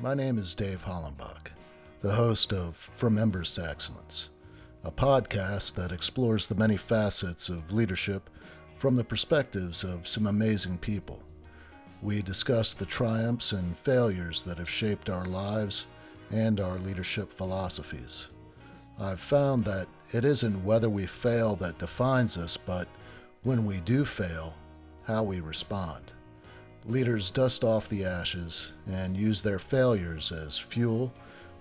My name is Dave Hollenbach, the host of From Embers to Excellence, a podcast that explores the many facets of leadership from the perspectives of some amazing people. We discuss the triumphs and failures that have shaped our lives and our leadership philosophies. I've found that it isn't whether we fail that defines us, but when we do fail, how we respond. Leaders dust off the ashes and use their failures as fuel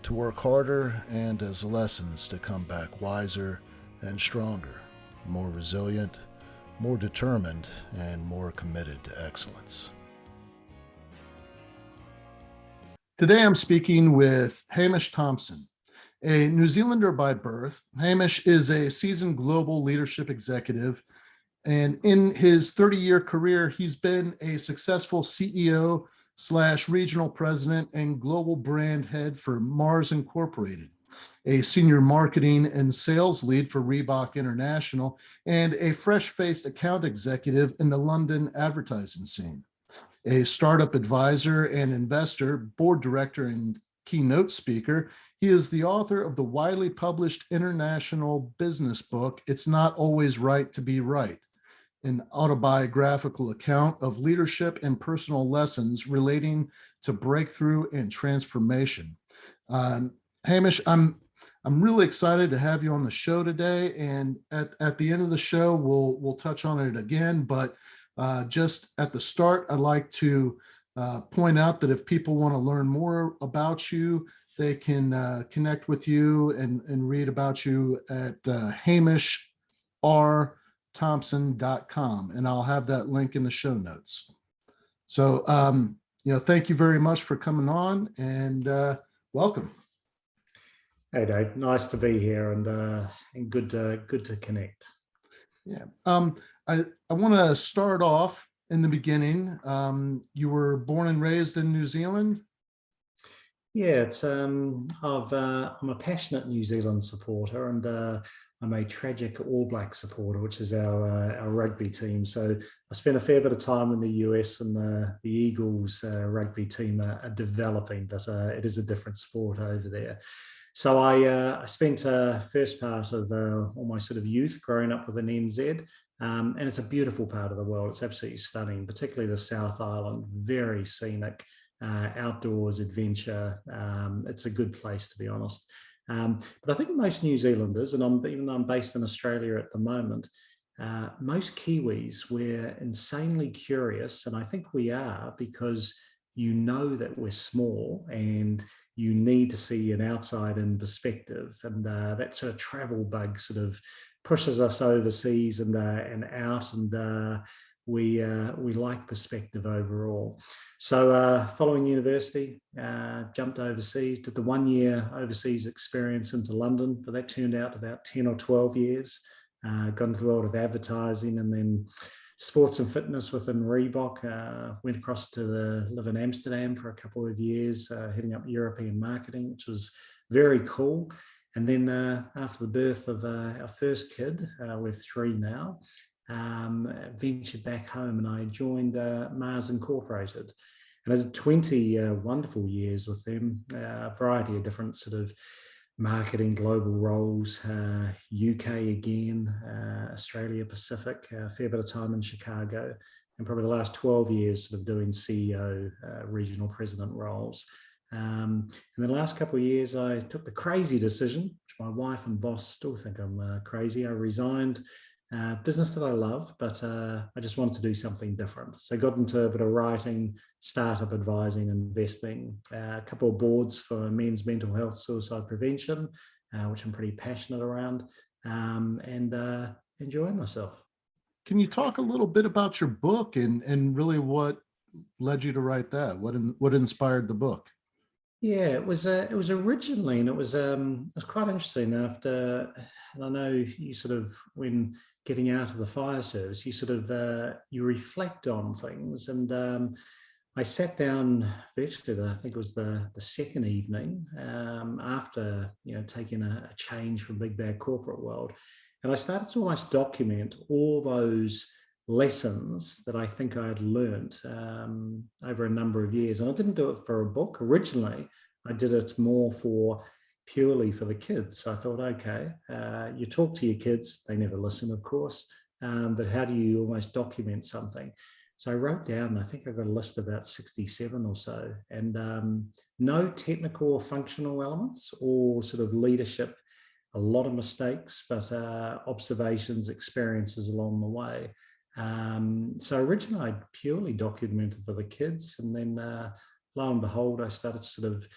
to work harder and as lessons to come back wiser and stronger, more resilient, more determined, and more committed to excellence. Today I'm speaking with Hamish Thomson. A New Zealander by birth, Hamish is a seasoned global leadership executive, and in his 30-year career, he's been a successful CEO / regional president and global brand head for Mars Incorporated, a senior marketing and sales lead for Reebok International, and a fresh-faced account executive in the London advertising scene. A startup advisor and investor, board director, and keynote speaker, he is the author of the Wiley published international business book, It's Not Always Right to Be Right, an autobiographical account of leadership and personal lessons relating to breakthrough and transformation. Hamish, I'm really excited to have you on the show today. And at the end of the show, we'll touch on it again. But just at the start, I'd like to point out that if people want to learn more about you, they can connect with you and read about you at HamishRThompson.com, and I'll have that link in the show notes. So, thank you very much for coming on, and welcome. Hey Dave, nice to be here, and good to connect. Yeah, I want to start off in the beginning. You were born and raised in New Zealand. Yeah, it's I'm a passionate New Zealand supporter, and I'm a tragic All Black supporter, which is our rugby team. So I spent a fair bit of time in the US, and the Eagles rugby team are developing, but it is a different sport over there. So I spent first part of all my sort of youth growing up with an NZ, and it's a beautiful part of the world. It's absolutely stunning, particularly the South Island, very scenic. Outdoors adventure. It's a good place, to be honest. But I think most New Zealanders, and even though I'm based in Australia at the moment, most Kiwis, we're insanely curious, and I think we are, because you know that we're small and you need to see an outside-in perspective, and that sort of travel bug sort of pushes us overseas and out, and we like perspective overall. So following university, jumped overseas, did the 1 year overseas experience into London, but that turned out about 10 or 12 years. Got into the world of advertising, and then sports and fitness within Reebok. Went across to live in Amsterdam for a couple of years, heading up European marketing, which was very cool. And then after the birth of our first kid, we're 3 now, ventured back home, and I joined Mars Incorporated. And I did 20 wonderful years with them, a variety of different sort of marketing global roles, UK again, Australia Pacific, a fair bit of time in Chicago, and probably the last 12 years sort of doing CEO, regional president roles. And the last couple of years, I took the crazy decision, which my wife and boss still think I'm crazy. I resigned business that I love, but I just wanted to do something different. So I got into a bit of writing, startup advising, investing, a couple of boards for men's mental health, suicide prevention, which I'm pretty passionate around, and enjoying myself. Can you talk a little bit about your book and really what led you to write that? What inspired the book? Yeah, it was originally, and it was quite interesting. After, and I know you sort of, when getting out of the fire service, you sort of you reflect on things, and I sat down virtually. I think it was the second evening after taking a change from big bad corporate world, and I started to almost document all those lessons that I think I had learnt over a number of years. And I didn't do it for a book. Originally, I did it more for purely for the kids. So I thought, okay, you talk to your kids, they never listen, of course, but how do you almost document something? So I wrote down, I think I got a list of about 67 or so, and no technical or functional elements, or sort of leadership, a lot of mistakes, but observations, experiences along the way. So originally I purely documented for the kids, and then lo and behold, I started to sort of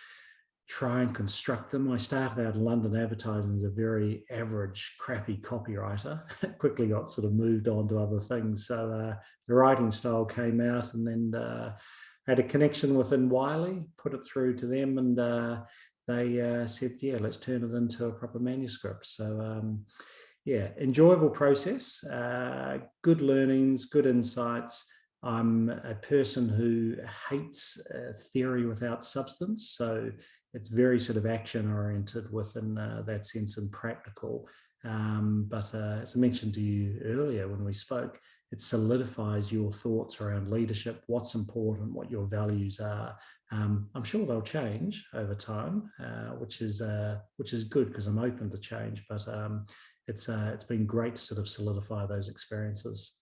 try and construct them. I started out in London advertising as a very average, crappy copywriter. Quickly got sort of moved on to other things. So the writing style came out, and then had a connection within Wiley, put it through to them, and they said, yeah, let's turn it into a proper manuscript. So yeah, enjoyable process, good learnings, good insights. I'm a person who hates theory without substance. So it's very sort of action oriented within that sense, and practical. But as I mentioned to you earlier when we spoke, it solidifies your thoughts around leadership, what's important, what your values are. I'm sure they'll change over time, which is good, because I'm open to change. But it's been great to sort of solidify those experiences.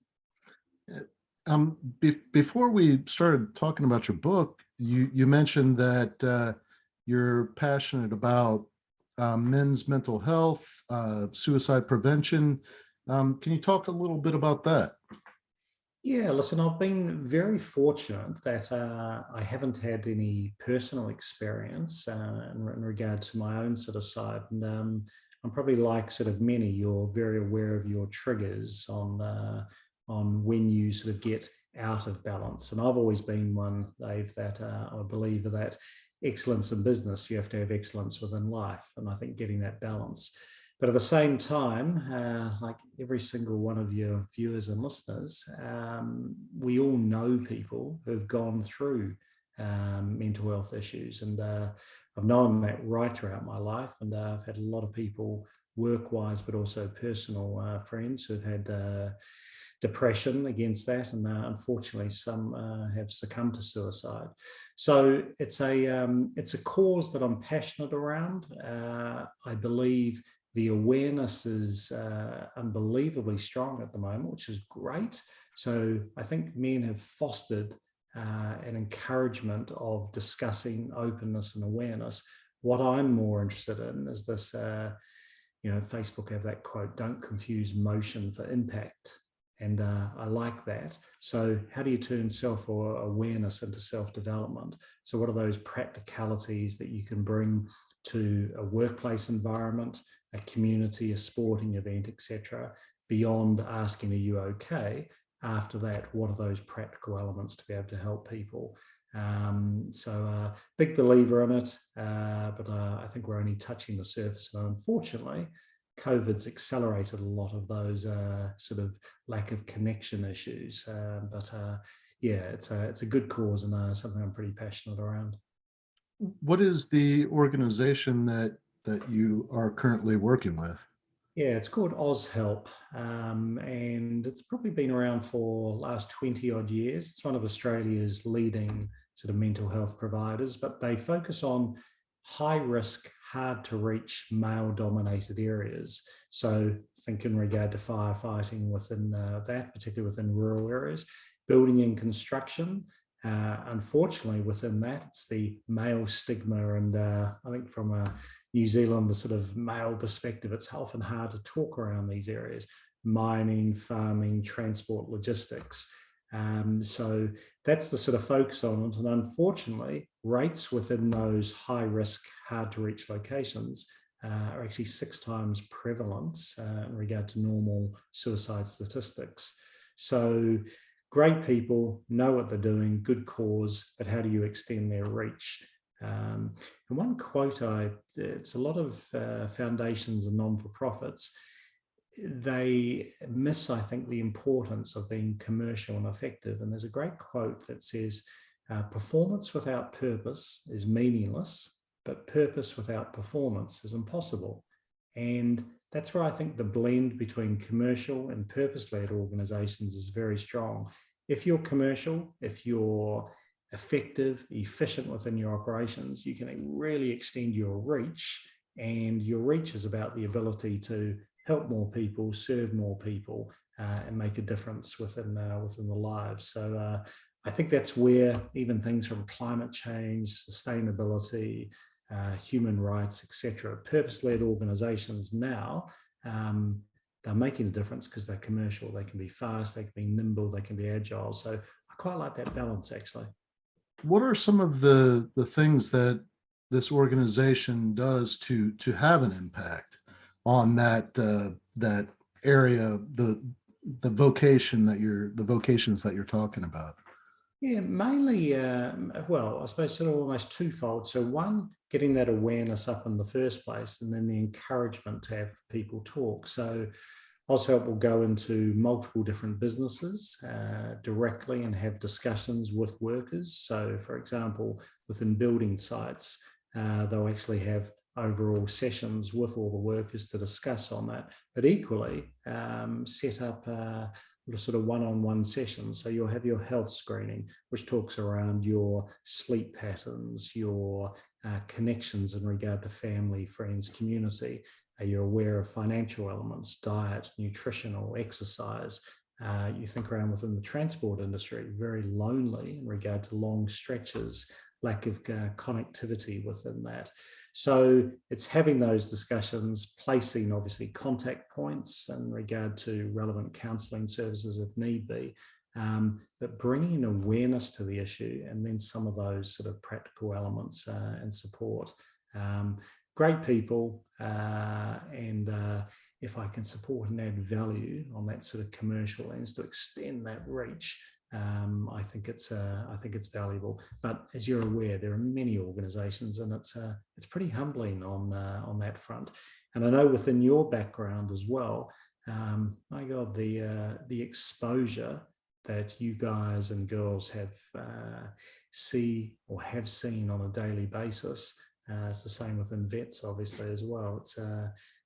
Before we started talking about your book, you mentioned that you're passionate about men's mental health, suicide prevention. Can you talk a little bit about that? Yeah, listen, I've been very fortunate that I haven't had any personal experience in regard to my own sort of side. And I'm probably like sort of many, you're very aware of your triggers on when you sort of get out of balance. And I've always been one, Dave, that I believe that excellence in business, you have to have excellence within life. And I think getting that balance. But at the same time, like every single one of your viewers and listeners, we all know people who've gone through mental health issues. And I've known that right throughout my life. And I've had a lot of people, work-wise, but also personal friends who've had depression against that. And unfortunately, some have succumbed to suicide. So it's a cause that I'm passionate around. I believe the awareness is unbelievably strong at the moment, which is great. So I think men have fostered an encouragement of discussing openness and awareness. What I'm more interested in is this, Facebook have that quote, don't confuse motion for impact. And I like that. So how do you turn self-awareness into self-development? So what are those practicalities that you can bring to a workplace environment, a community, a sporting event, etc., beyond asking, are you okay? After that, what are those practical elements to be able to help people? So big believer in it, but I think we're only touching the surface. And unfortunately, COVID's accelerated a lot of those sort of lack of connection issues. But yeah, it's a good cause, and something I'm pretty passionate around. What is the organization that you are currently working with? Yeah, it's called OzHelp, and it's probably been around for last 20 odd years. It's one of Australia's leading sort of mental health providers, but they focus on high risk, hard to reach, male dominated areas. So think in regard to firefighting within that, particularly within rural areas, building and construction. Unfortunately, within that, it's the male stigma. And I think from a New Zealand, the sort of male perspective, it's often hard to talk around these areas: mining, farming, transport, logistics. So that's the sort of focus on it. And unfortunately, rates within those high risk, hard to reach locations are actually 6 times prevalence in regard to normal suicide statistics. So great people know what they're doing, good cause, but how do you extend their reach? And one quote, it's a lot of foundations and non-for-profits, they miss, I think, the importance of being commercial and effective. And there's a great quote that says, performance without purpose is meaningless, but purpose without performance is impossible. And that's where I think the blend between commercial and purpose-led organizations is very strong. If you're commercial, if you're effective, efficient within your operations, you can really extend your reach. And your reach is about the ability to help more people, serve more people, and make a difference within the lives. So I think that's where even things from climate change, sustainability, human rights, etc., purpose-led organizations now, they're making a difference because they're commercial. They can be fast, they can be nimble, they can be agile. So I quite like that balance, actually. What are some of the things that this organization does to have an impact on that area, the vocations that you're talking about? Yeah, mainly, well, I suppose sort of almost twofold. So one, getting that awareness up in the first place, and then the encouragement to have people talk. So also it will go into multiple different businesses directly and have discussions with workers. So for example, within building sites, they'll actually have overall sessions with all the workers to discuss on that, but equally set up sort of one-on-one sessions. So you'll have your health screening, which talks around your sleep patterns, your connections in regard to family, friends, community. Are you aware of financial elements, diet, nutritional, exercise? You think around within the transport industry, very lonely in regard to long stretches, lack of connectivity within that. So it's having those discussions, placing obviously contact points in regard to relevant counselling services if need be, but bringing awareness to the issue and then some of those sort of practical elements and support. Great people, and if I can support and add value on that sort of commercial lens to extend that reach, I think it's valuable. But as you're aware, there are many organisations, and it's pretty humbling on that front. And I know within your background as well, my God, the exposure that you guys and girls have seen on a daily basis. It's the same within vets, obviously, as well.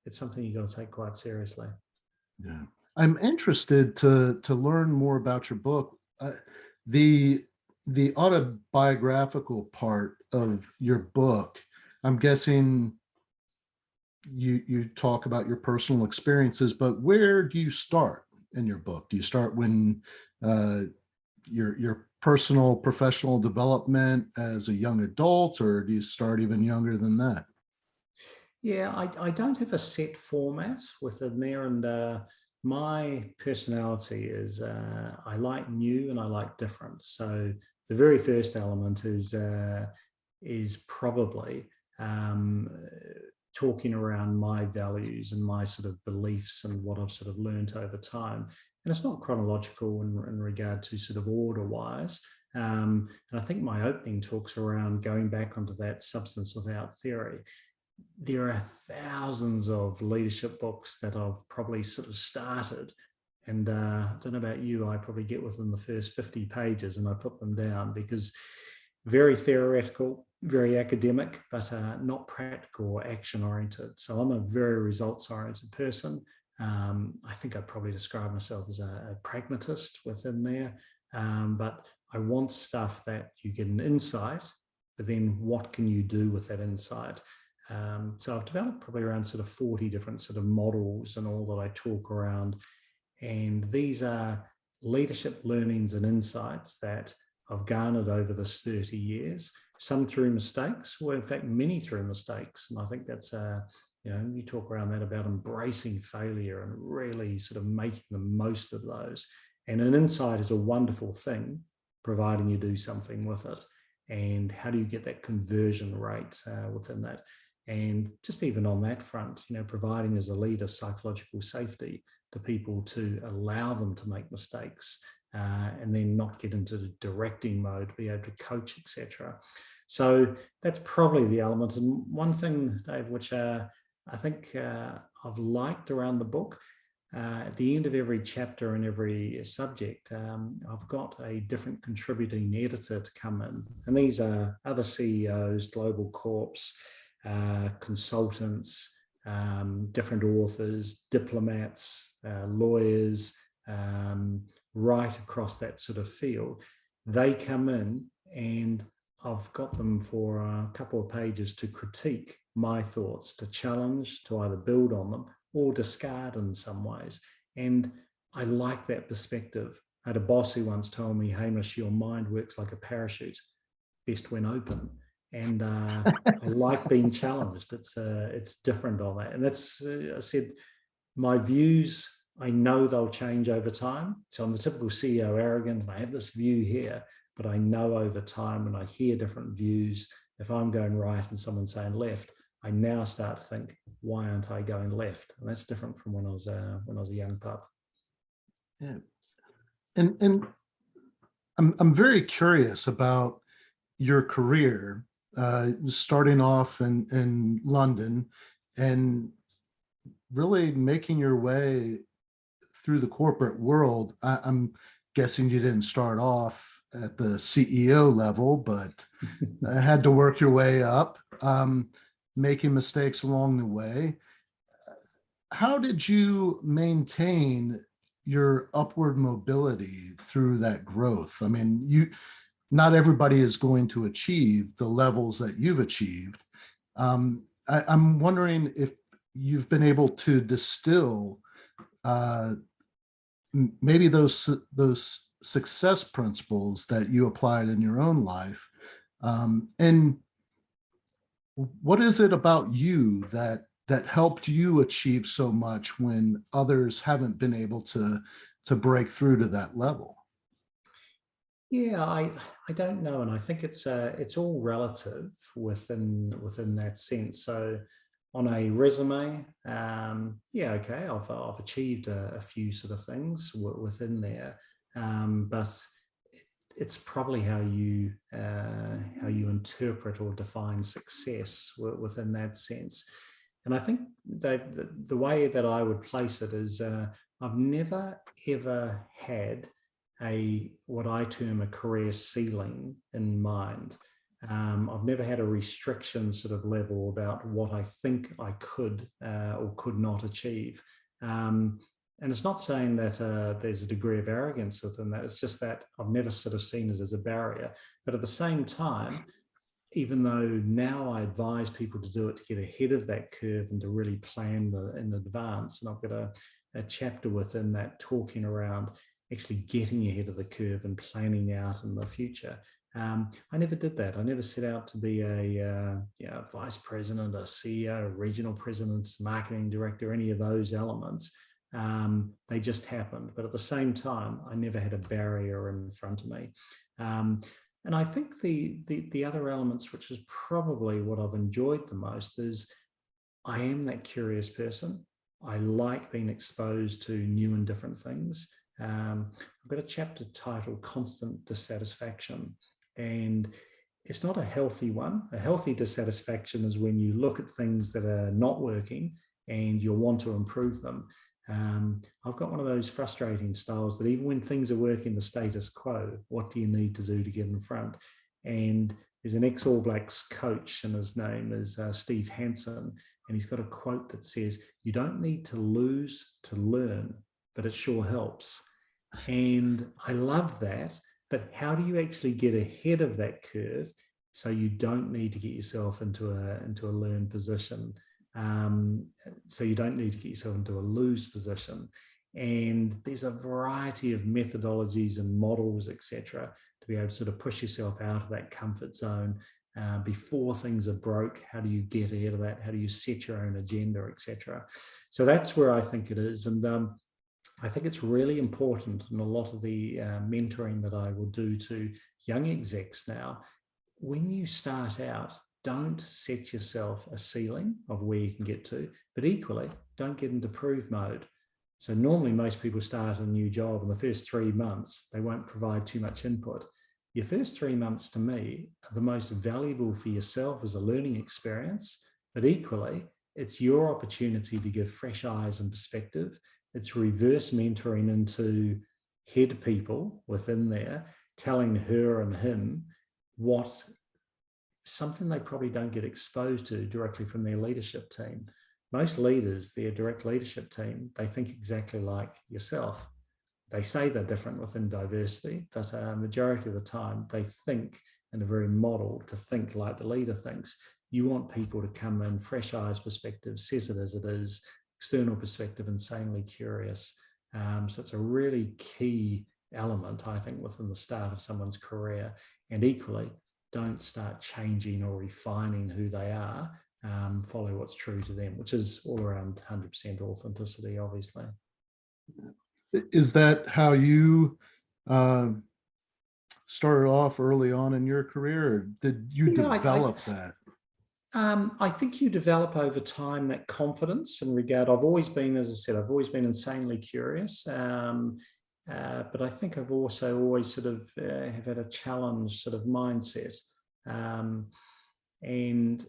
It's something you've got to take quite seriously. Yeah, I'm interested to learn more about your book. The autobiographical part of your book, I'm guessing you talk about your personal experiences, but where do you start in your book? Do you start when your personal professional development as a young adult, or do you start even younger than that? Yeah, I don't have a set format within there, and my personality is I like new and I like different. So the very first element is probably talking around my values and my sort of beliefs and what I've sort of learned over time. And it's not chronological in regard to sort of order-wise. And I think my opening talks around going back onto that substance without theory. There are thousands of leadership books that I've probably sort of started. And I don't know about you, I probably get within the first 50 pages and I put them down because very theoretical, very academic, but not practical or action oriented. So I'm a very results oriented person. I think I'd probably describe myself as a pragmatist within there. But I want stuff that you get an insight, but then what can you do with that insight? So I've developed probably around sort of 40 different sort of models and all that I talk around. And these are leadership learnings and insights that I've garnered over this 30 years, some through mistakes, or in fact, many through mistakes. And I think that's, you talk around that about embracing failure and really sort of making the most of those. And an insight is a wonderful thing, providing you do something with it. And how do you get that conversion rate within that? And just even on that front, providing as a leader psychological safety to people to allow them to make mistakes and then not get into the directing mode, be able to coach, etc. So that's probably the element. And one thing, Dave, which I think I've liked around the book, at the end of every chapter and every subject, I've got a different contributing editor to come in. And these are other CEOs, global corps, consultants, different authors, diplomats, lawyers, right across that sort of field. They come in, and I've got them for a couple of pages to critique my thoughts, to challenge, to either build on them or discard in some ways. And I like that perspective. I had a boss who once told me, Hamish, your mind works like a parachute, best when open. And I like being challenged. It's different on that. And that's, I said, my views, I know they'll change over time. So I'm the typical CEO arrogant, and I have this view here, but I know over time when I hear different views, if I'm going right and someone's saying left, I now start to think, why aren't I going left? And that's different from when I was a young pup. Yeah. And I'm very curious about your career, starting off in London and really making your way through the corporate world. I'm guessing you didn't start off at the CEO level, but had to work your way up, making mistakes along the way. How did you maintain your upward mobility through that growth? I mean, not everybody is going to achieve the levels that you've achieved. I'm wondering if you've been able to distill maybe those success principles that you applied in your own life. And what is it about you that helped you achieve so much when others haven't been able to break through to that level? Yeah, I don't know, and I think it's all relative within that sense. So on a resume, yeah, okay, I've achieved a few sort of things within there, but it's probably how you interpret or define success within that sense. And I think that the way that I would place it is, I've never ever had what I term a career ceiling in mind. I've never had a restriction sort of level about what I think I could or could not achieve. And it's not saying that there's a degree of arrogance within that. It's just that I've never sort of seen it as a barrier. But at the same time, even though now I advise people to do it to get ahead of that curve and to really plan in advance, and I've got a chapter within that talking around actually getting ahead of the curve and planning out in the future. I never did that. I never set out to be a vice president, a CEO, a regional president, marketing director, any of those elements. They just happened. But at the same time, I never had a barrier in front of me. And I think the other elements, which is probably what I've enjoyed the most, is I am that curious person. I like being exposed to new and different things. I've got a chapter titled Constant Dissatisfaction, and it's not a healthy one. A healthy dissatisfaction is when you look at things that are not working and you'll want to improve them. I've got one of those frustrating styles that even when things are working the status quo, what do you need to do to get in front? And there's an ex-All Blacks coach, and his name is Steve Hansen, and he's got a quote that says, "You don't need to lose to learn, but it sure helps." And I love that. But how do you actually get ahead of that curve so you don't need to get yourself into a learn position? So you don't need to get yourself into a lose position. And there's a variety of methodologies and models, etc., to be able to sort of push yourself out of that comfort zone before things are broke. How do you get ahead of that? How do you set your own agenda, etc.? So that's where I think it is. And I think it's really important in a lot of the mentoring that I will do to young execs now. When you start out, don't set yourself a ceiling of where you can get to, but equally, don't get into prove mode. So normally most people start a new job in the first 3 months, they won't provide too much input. Your first 3 months to me are the most valuable for yourself as a learning experience, but equally, it's your opportunity to give fresh eyes and perspective. It's reverse mentoring into head people within there, telling her and him something they probably don't get exposed to directly from their leadership team. most leaders, their direct leadership team, they think exactly like yourself. They say they're different within diversity, but majority of the time they think in a very model to think like the leader thinks. You want people to come in, fresh eyes perspective, says it as it is, external perspective, insanely curious. So it's a really key element, I think, within the start of someone's career. And equally, don't start changing or refining who they are. Follow what's true to them, which is all around 100% authenticity, obviously. Is that how you uh, started off early on in your career, or did you Yeah, develop that? I think you develop over time that confidence in regard. I've always been, as I said, I've always been insanely curious. But I think I've also always sort of have had a challenge sort of mindset. Um, and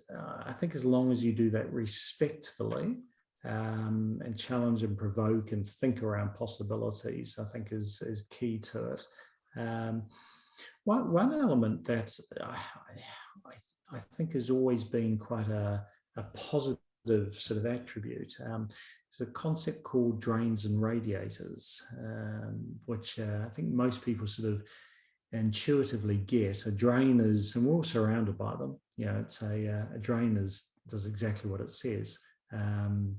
I think as long as you do that respectfully and challenge and provoke and think around possibilities, I think is key to it. One element that I think has always been quite a positive sort of attribute is a concept called drains and radiators, which I think most people sort of intuitively get. A drain is, and we're all surrounded by them. You know, it's a drain does exactly what it says.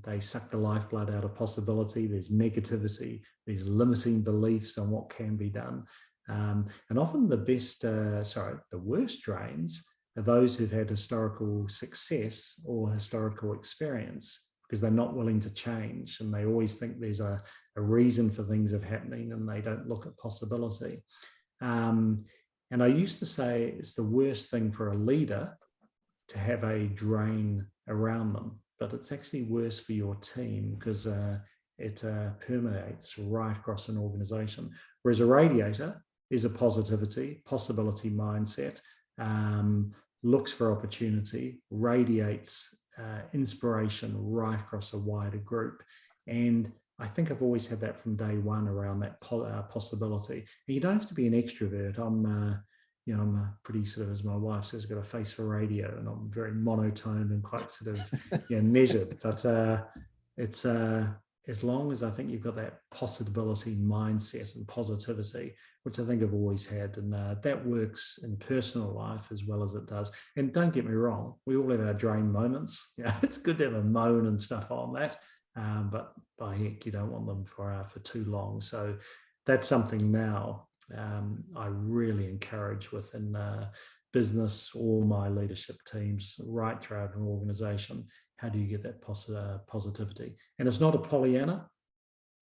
They suck the lifeblood out of possibility. There's negativity. There's limiting beliefs on what can be done. And often the worst drains are those who've had historical success or historical experience, because they're not willing to change and they always think there's a reason for things of happening and they don't look at possibility. And I used to say it's the worst thing for a leader to have a drain around them, but it's actually worse for your team because it permeates right across an organization. Whereas a radiator is a possibility mindset, looks for opportunity, radiates inspiration right across a wider group. And I think I've always had that from day one around that possibility. And you don't have to be an extrovert. I'm pretty sort of, as my wife says, got a face for radio, and I'm very monotone and quite sort of measured. But it's as long as I think you've got that possibility mindset and positivity, which I think I've always had, and that works in personal life as well as it does. And don't get me wrong, we all have our drain moments. Yeah, it's good to have a moan and stuff on that. But by heck, you don't want them for too long. So that's something now I really encourage within business or my leadership teams right throughout an organization. How do you get that positivity? And it's not a Pollyanna.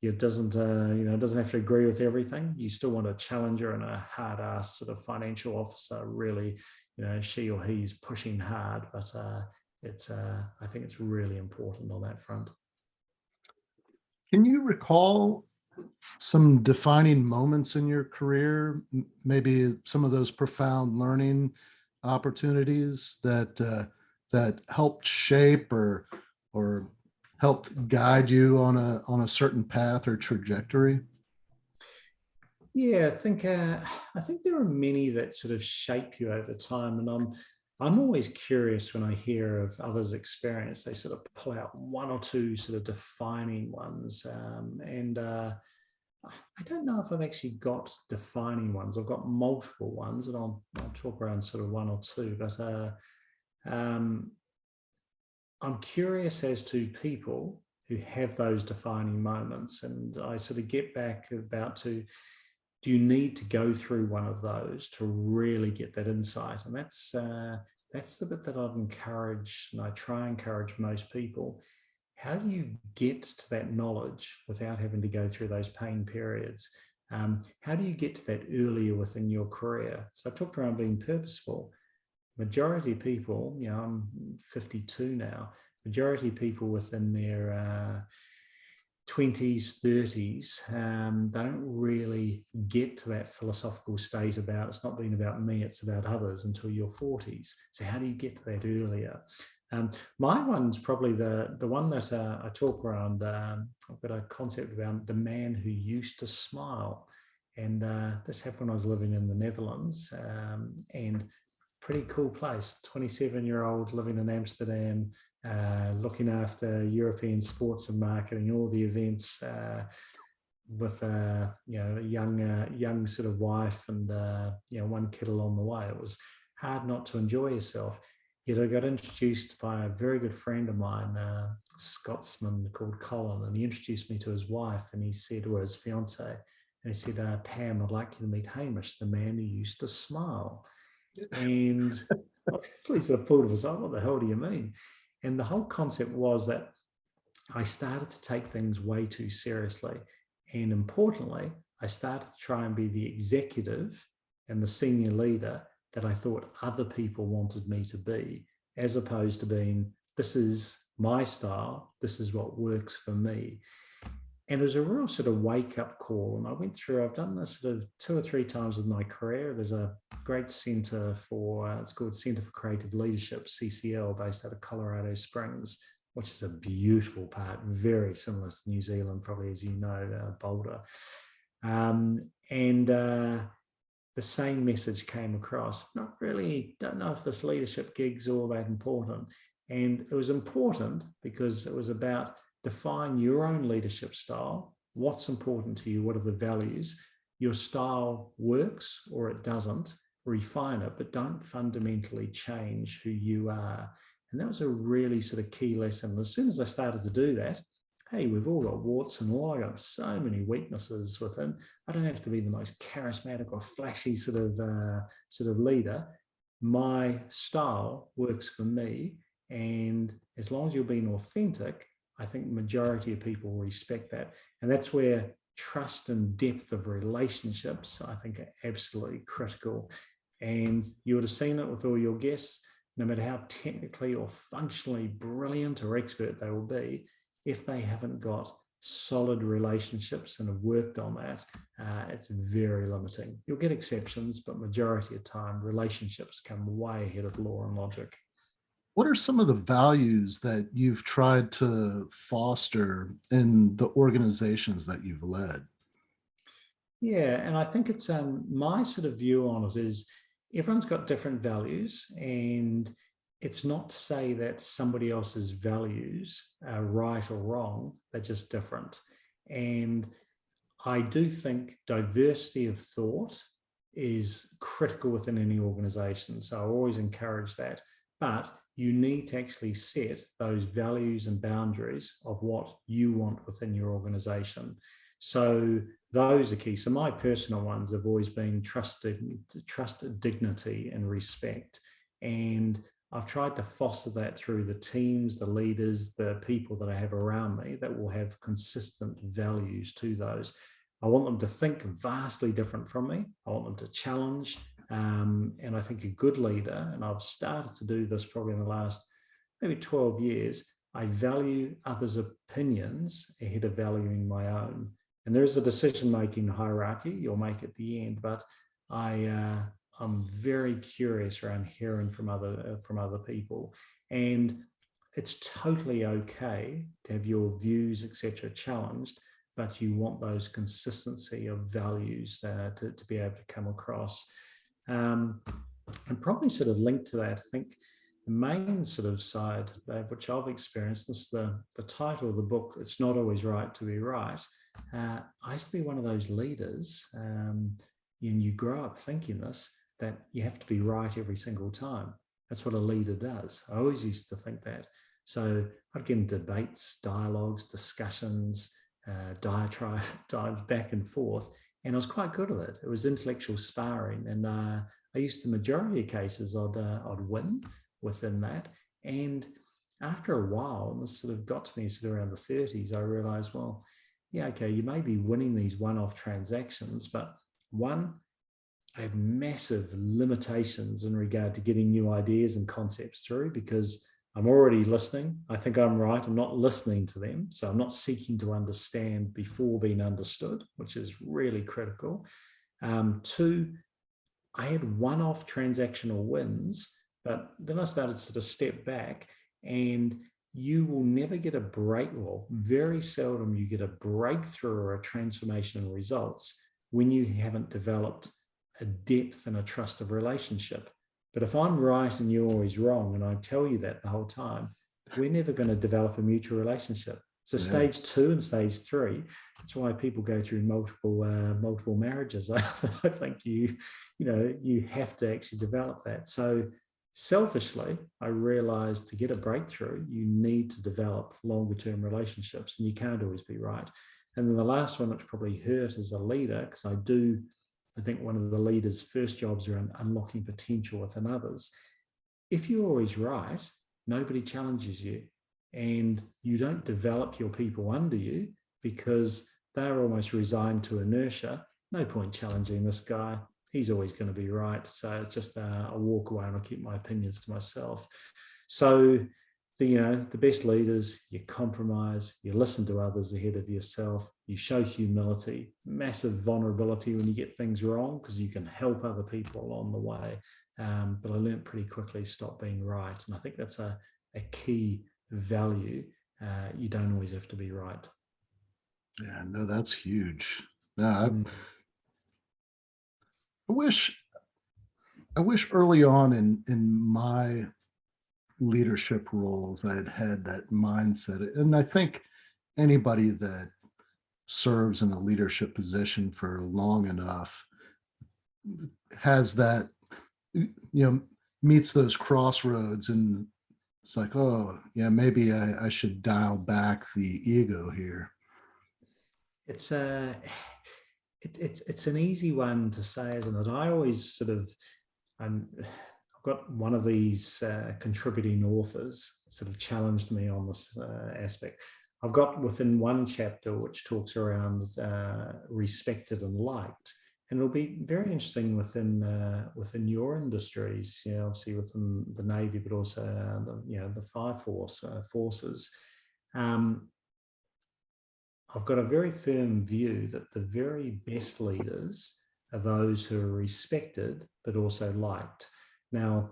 It doesn't have to agree with everything. You still want a challenger and a hard ass sort of financial officer. Really, she or he's pushing hard, but I think it's really important on that front. Can you recall some defining moments in your career, maybe some of those profound learning opportunities that helped shape or helped guide you on a certain path or trajectory? Yeah, I think there are many that sort of shape you over time, and I'm always curious when I hear of others' experience. They sort of pull out one or two sort of defining ones, and I don't know if I've actually got defining ones. I've got multiple ones, and I'll talk around sort of one or two. But I'm curious as to people who have those defining moments, and I sort of get back about to, do you need to go through one of those to really get that insight? And that's the bit that I'd encourage, and I try and encourage most people. How do you get to that knowledge without having to go through those pain periods? How do you get to that earlier within your career? So I talked around being purposeful. Majority of people, I'm 52 now, majority of people within their 20s, 30s, they don't really get to that philosophical state about it's not being about me, it's about others until your 40s. So how do you get to that earlier? My one's probably the one that I talk around. I've got a concept about the man who used to smile. And this happened when I was living in the Netherlands, and pretty cool place, 27-year-old living in Amsterdam, looking after European sports and marketing, all the events, with a young sort of wife and one kid along the way. It was hard not to enjoy yourself. Yet I got introduced by a very good friend of mine, a Scotsman called Colin, and he introduced me to his wife, and he said, or his fiance, and he said, Pam, I'd like you to meet Hamish, the man who used to smile. And I sort of pulled it aside, what the hell do you mean? And the whole concept was that I started to take things way too seriously. And importantly, I started to try and be the executive and the senior leader that I thought other people wanted me to be, as opposed to being, this is my style, this is what works for me. And it was a real sort of wake-up call. And I went through, I've done this sort of 2 or 3 times in my career. There's a great center for, it's called Center for Creative Leadership, CCL, based out of Colorado Springs, which is a beautiful part, very similar to New Zealand, probably, as you know, Boulder. The same message came across. Not really, don't know if this leadership gig's all that important. And it was important because it was about define your own leadership style. What's important to you? What are the values? Your style works or it doesn't. Refine it, but don't fundamentally change who you are. And that was a really sort of key lesson. As soon as I started to do that, hey, we've all got warts and all. I got so many weaknesses within. I don't have to be the most charismatic or flashy sort of leader. My style works for me, and as long as you're being authentic, I think the majority of people respect that. And that's where trust and depth of relationships, I think, are absolutely critical. And you would have seen it with all your guests, no matter how technically or functionally brilliant or expert they will be, if they haven't got solid relationships and have worked on that, it's very limiting. You'll get exceptions, but majority of time, relationships come way ahead of law and logic. What are some of the values that you've tried to foster in the organizations that you've led? Yeah, and I think it's my sort of view on it is everyone's got different values, and it's not to say that somebody else's values are right or wrong, they're just different. And I do think diversity of thought is critical within any organization. So I always encourage that. But you need to actually set those values and boundaries of what you want within your organization. So those are key. So my personal ones have always been trust, dignity, and respect. And I've tried to foster that through the teams, the leaders, the people that I have around me that will have consistent values to those. I want them to think vastly different from me. I want them to challenge. And I think a good leader, and I've started to do this probably in the last maybe 12 years, I value others' opinions ahead of valuing my own. And there is a decision-making hierarchy you'll make at the end, but I'm very curious around hearing from other people. And it's totally okay to have your views, etc., challenged, but you want those consistency of values to be able to come across. And probably sort of linked to that, I think the main sort of side, which I've experienced, this is the title of the book, It's Not Always Right to Be Right. I used to be one of those leaders, and you grow up thinking this, that you have to be right every single time. That's what a leader does. I always used to think that. So I'd get in debates, dialogues, discussions, diatribes back and forth, and I was quite good at it. It was intellectual sparring, and I used to, majority of cases, I'd win within that. And after a while, and this sort of got to me sort of around the 30s, I realized, well, yeah, okay, you may be winning these one-off transactions, but one, I have massive limitations in regard to getting new ideas and concepts through because I'm already listening. I think I'm right. I'm not listening to them. So I'm not seeking to understand before being understood, which is really critical. Two, I had one-off transactional wins, but then I started to sort of step back, and you will never get a break, well, very seldom you get a breakthrough or a transformation in results when you haven't developed a depth and a trust of relationship. But if I'm right and you're always wrong, and I tell you that the whole time, we're never going to develop a mutual relationship. So Yeah. stage 2 and stage 3, that's why people go through multiple marriages. I think you have to actually develop that. So selfishly, I realized to get a breakthrough, you need to develop longer term relationships, and you can't always be right. And then the last one, which probably hurt as a leader, because I think one of the leaders' first jobs are unlocking potential within others. If you're always right, nobody challenges you, and you don't develop your people under you because they're almost resigned to inertia. No point challenging this guy. He's always going to be right. So it's just a walk away, and I'll keep my opinions to myself. So the best leaders, you compromise, you listen to others ahead of yourself, you show humility, massive vulnerability when you get things wrong, because you can help other people along the way. But I learned pretty quickly, stop being right. And I think that's a key value. You don't always have to be right. Yeah, no, that's huge. No, I wish early on in my leadership roles I had that mindset. And I think anybody that serves in a leadership position for long enough has that, meets those crossroads, and it's like, oh yeah, maybe I should dial back the ego here. It's it's an easy one to say, isn't it? I always sort of I've got one of these contributing authors sort of challenged me on this aspect. I've got within one chapter which talks around respected and liked, and it'll be very interesting within your industries. Obviously within the Navy, but also the Fire Force forces. I've got a very firm view that the very best leaders are those who are respected but also liked. Now,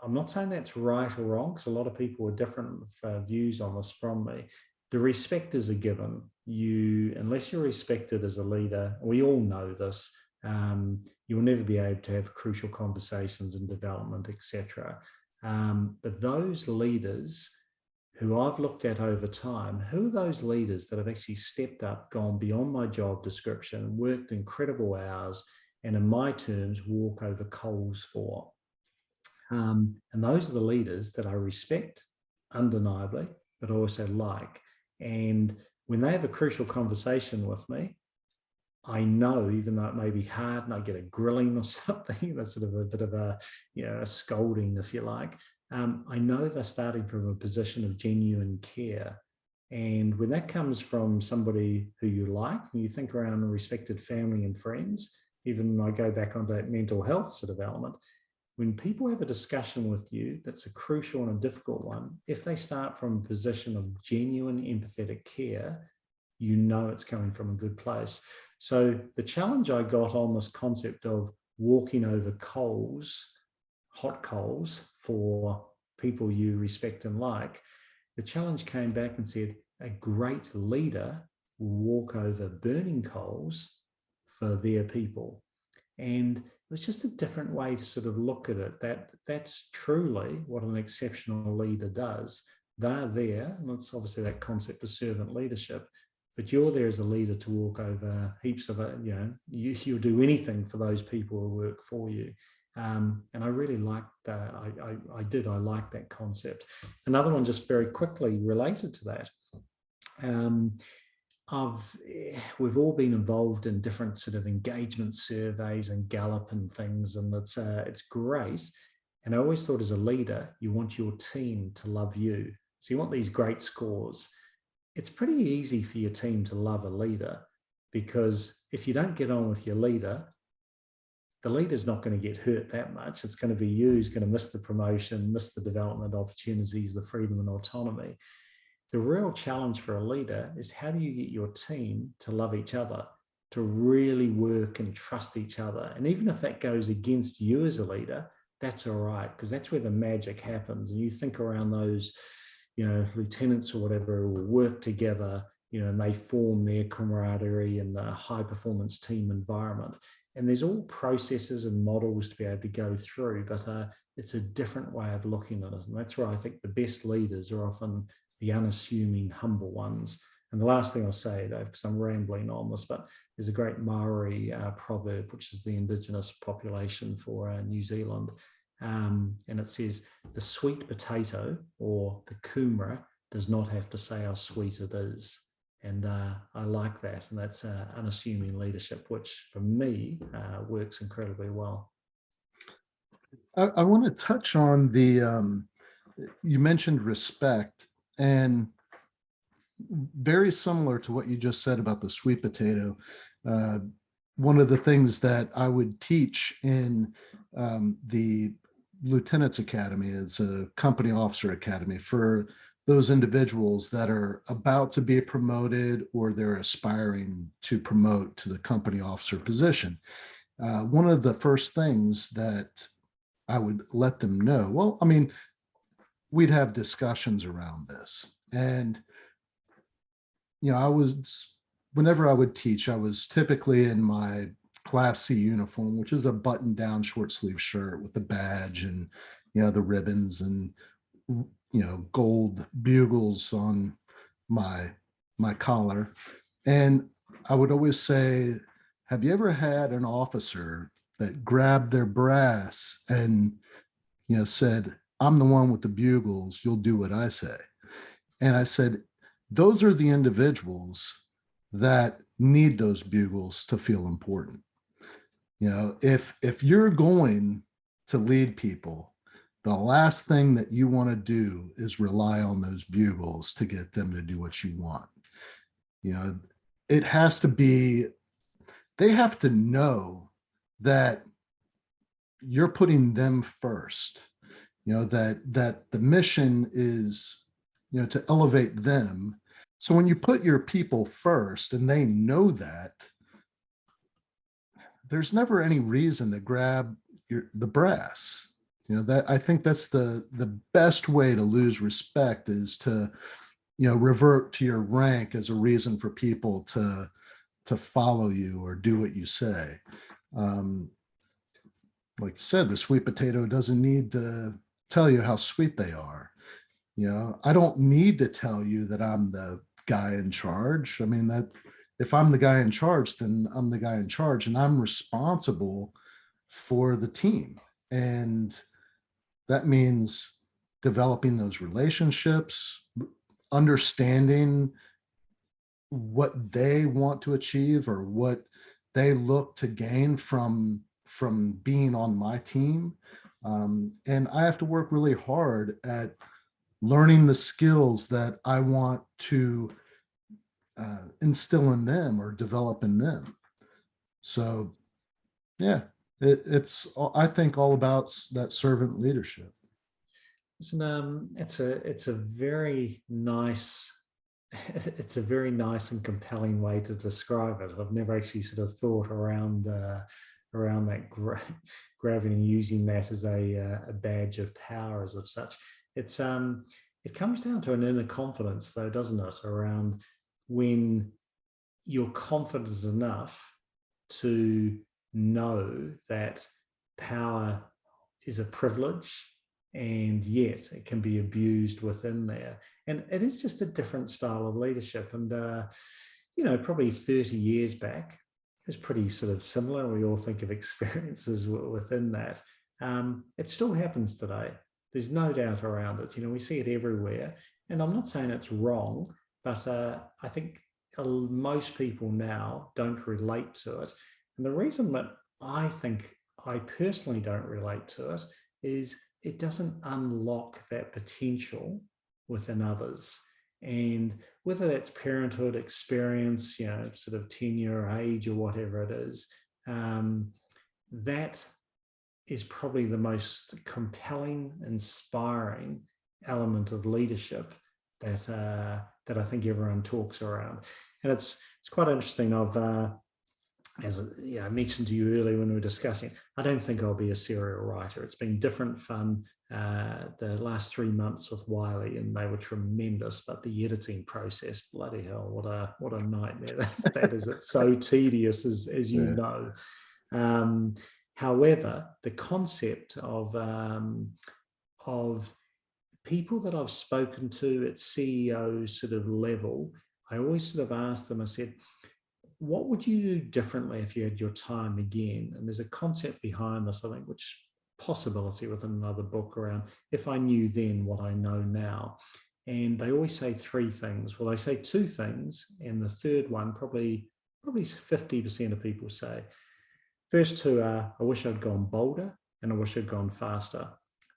I'm not saying that's right or wrong, because a lot of people have different views on this from me. The respect is a given. Unless you're respected as a leader, we all know this, you'll never be able to have crucial conversations and development, etc. But those leaders who I've looked at over time, who are those leaders that have actually stepped up, gone beyond my job description, worked incredible hours, and in my terms, walk over coals for? And those are the leaders that I respect, undeniably, but also like. And when they have a crucial conversation with me, I know, even though it may be hard and I get a grilling or something, that's sort of a bit of a scolding, if you like, I know they're starting from a position of genuine care. And when that comes from somebody who you like, and you think around respected family and friends, even when I go back on that mental health sort of element, when people have a discussion with you that's a crucial and a difficult one, if they start from a position of genuine empathetic care, you know it's coming from a good place. So the challenge I got on this concept of walking over coals, hot coals, for people you respect and like, the challenge came back and said, a great leader will walk over burning coals for their people. And it was just a different way to sort of look at it. That's truly what an exceptional leader does. They're there, and it's obviously that concept of servant leadership, but you're there as a leader to walk over heaps of it. You'll do anything for those people who work for you. And I really liked that. I like that concept. Another one, just very quickly related to that. We've all been involved in different sort of engagement surveys and Gallup and things, and it's great. And I always thought, as a leader, you want your team to love you. So you want these great scores. It's pretty easy for your team to love a leader, because if you don't get on with your leader, the leader's not going to get hurt that much. It's going to be you who's going to miss the promotion, miss the development opportunities, the freedom and autonomy. The real challenge for a leader is, how do you get your team to love each other, to really work and trust each other? And even if that goes against you as a leader, that's all right, because that's where the magic happens. And you think around those, lieutenants or whatever who will work together, and they form their camaraderie in the high performance team environment. and there's all processes and models to be able to go through, but it's a different way of looking at it. And that's where I think the best leaders are often the unassuming, humble ones. And the last thing I'll say, though, because I'm rambling on this, but there's a great Maori proverb, which is the indigenous population for New Zealand. And it says, the sweet potato or the kumara does not have to say how sweet it is. And I like that. And that's unassuming leadership, which for me works incredibly well. I want to touch on you mentioned respect, and very similar to what you just said about the sweet potato. One of the things that I would teach in the Lieutenant's Academy is a company officer academy for those individuals that are about to be promoted or they're aspiring to promote to the company officer position. One of the first things that I would let them know, well, I mean, we'd have discussions around this. And, whenever I would teach, I was typically in my Class C uniform, which is a button down short sleeve shirt with the badge and, the ribbons and, gold bugles on my collar. And I would always say, have you ever had an officer that grabbed their brass and, said, I'm the one with the bugles, you'll do what I say? And I said, those are the individuals that need those bugles to feel important. If you're going to lead people, the last thing that you want to do is rely on those bugles to get them to do what you want. It has to be, they have to know that you're putting them first, that the mission is, to elevate them. So when you put your people first and they know that, there's never any reason to grab the brass. That I think that's the best way to lose respect is to, revert to your rank as a reason for people to follow you or do what you say. Like you said, the sweet potato doesn't need to tell you how sweet they are. I don't need to tell you that I'm the guy in charge. I mean, that if I'm the guy in charge, then I'm the guy in charge and I'm responsible for the team. And that means developing those relationships, understanding what they want to achieve or what they look to gain from being on my team. And I have to work really hard at learning the skills that I want to instill in them or develop in them. So, yeah, it's I think all about that servant leadership. It's a very nice it's a very nice and compelling way to describe it. I've never actually sort of thought around that grabbing and using that as a badge of power as of such. It's it comes down to an inner confidence, though, doesn't it? Around when you're confident enough to know that power is a privilege and yet it can be abused within there. And it is just a different style of leadership. And, probably 30 years back, it was pretty sort of similar. We all think of experiences within that. It still happens today. There's no doubt around it. We see it everywhere. And I'm not saying it's wrong, but I think most people now don't relate to it. And the reason that I think I personally don't relate to it is it doesn't unlock that potential within others. And whether that's parenthood experience, sort of tenure, age, or whatever it is, that is probably the most compelling, inspiring element of leadership that I think everyone talks around. And it's quite interesting. As I mentioned to you earlier when we were discussing, I don't think I'll be a serial writer. It's been different fun the last 3 months with Wiley, and they were tremendous. But the editing process, bloody hell, what a nightmare that is. It's so tedious, as you know. However, the concept of people that I've spoken to at CEO sort of level, I always sort of ask them, I said, what would you do differently if you had your time again? And there's a concept behind this, I think, which possibility within another book around if I knew then what I know now. And they always say three things. Well, they say two things, and the third one, probably 50% of people say. First two are, I wish I'd gone bolder and I wish I'd gone faster.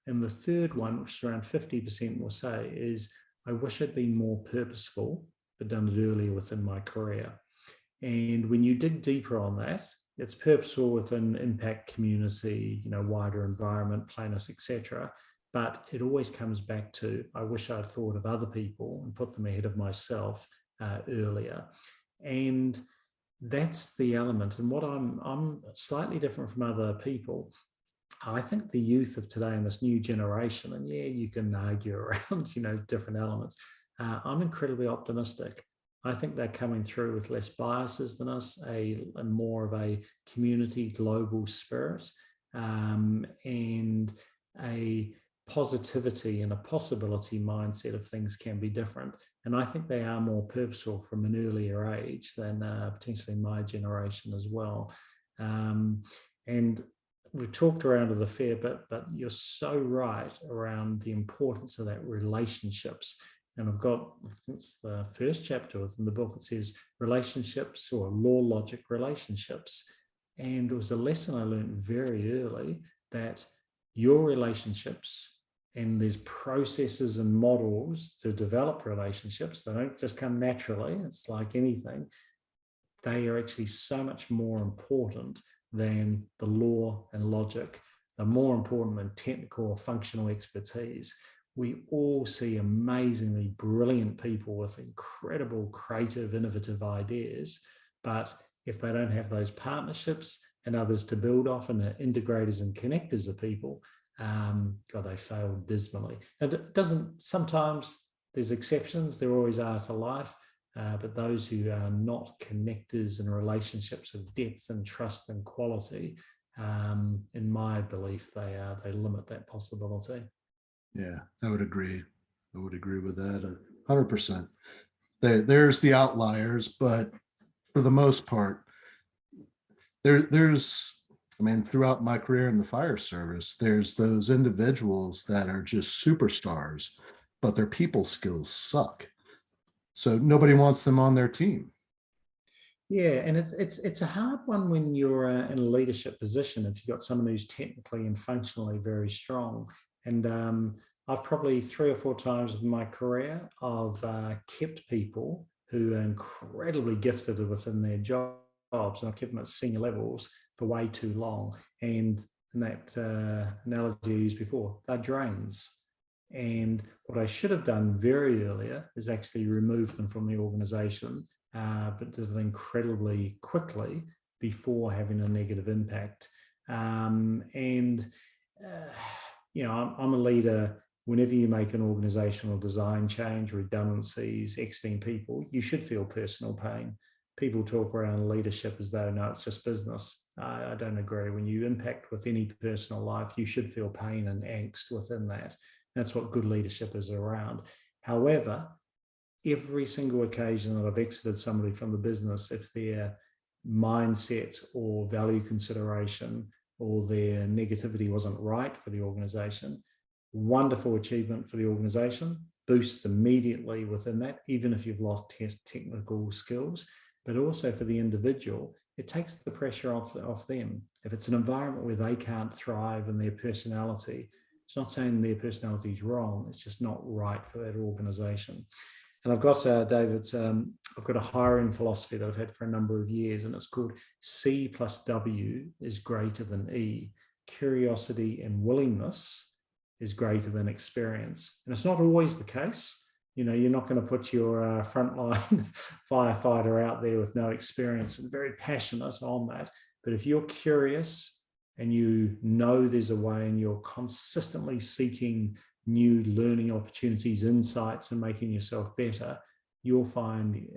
And the third one, which is around 50% will say, is I wish I'd been more purposeful, but done it earlier within my career. And when you dig deeper on that, it's purposeful within impact, community, wider environment, planet, etc. But it always comes back to, I wish I'd thought of other people and put them ahead of myself earlier. And that's the element. And what I'm slightly different from other people. I think the youth of today and this new generation, and yeah, you can argue around, different elements. I'm incredibly optimistic. I think they're coming through with less biases than us, and more of a community global spirit, and a positivity and a possibility mindset of things can be different. And I think they are more purposeful from an earlier age than potentially my generation as well. And we've talked around it a fair bit, but you're so right around the importance of that relationships. And I've got, I think it's the first chapter within the book, it says relationships or law logic relationships. And it was a lesson I learned very early that your relationships, and there's processes and models to develop relationships. They don't just come naturally. It's like anything. They are actually so much more important than the law and logic. They're more important than technical or functional expertise. We all see amazingly brilliant people with incredible, creative, innovative ideas. But if they don't have those partnerships and others to build off and integrators and connectors of people, God, they fail dismally. And it doesn't, sometimes there's exceptions, there always are to life, but those who are not connectors and relationships of depth and trust and quality, in my belief, they limit that possibility. Yeah, I would agree. I would agree with that 100%. There's the outliers, but for the most part, there's, I mean, throughout my career in the fire service, there's those individuals that are just superstars, but their people skills suck. So nobody wants them on their team. Yeah, and it's a hard one when you're in a leadership position if you've got someone who's technically and functionally very strong. And I've probably 3 or 4 times in my career, I've kept people who are incredibly gifted within their jobs, and I've kept them at senior levels for way too long. And in that analogy I used before, they're drains. And what I should have done very earlier is actually remove them from the organization, but did it incredibly quickly before having a negative impact. I'm a leader. Whenever you make an organizational design change, redundancies, exiting people, you should feel personal pain. People talk around leadership as though, no, it's just business. I don't agree. When you impact with any personal life, you should feel pain and angst within that. That's what good leadership is around. However, every single occasion that I've exited somebody from the business, if their mindset or value consideration or their negativity wasn't right for the organization, wonderful achievement for the organization, boost immediately within that, even if you've lost technical skills, but also for the individual, it takes the pressure off them. If it's an environment where they can't thrive in their personality, it's not saying their personality is wrong, it's just not right for that organization. And I've got, David, I've got a hiring philosophy that I've had for a number of years, and it's called C plus W is greater than E. Curiosity and willingness is greater than experience. And it's not always the case. You're not going to put your frontline firefighter out there with no experience and very passionate on that. But if you're curious and you know there's a way and you're consistently seeking new learning opportunities, insights, and making yourself better, you'll find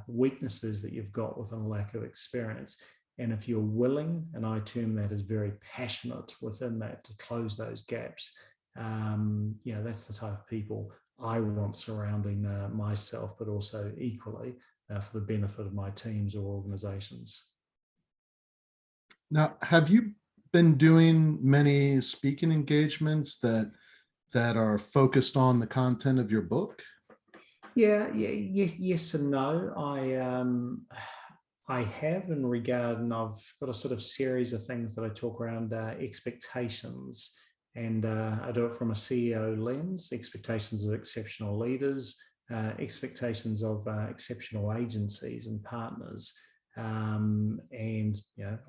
weaknesses that you've got with a lack of experience. And if you're willing, and I term that as very passionate within that, to close those gaps, that's the type of people I want surrounding myself, but also equally for the benefit of my teams or organizations. Now, have you been doing many speaking engagements that are focused on the content of your book? Yeah, yes and no. I have in regard, and I've got a sort of series of things that I talk around expectations, and I do it from a CEO lens: expectations of exceptional leaders, expectations of exceptional agencies and partners, and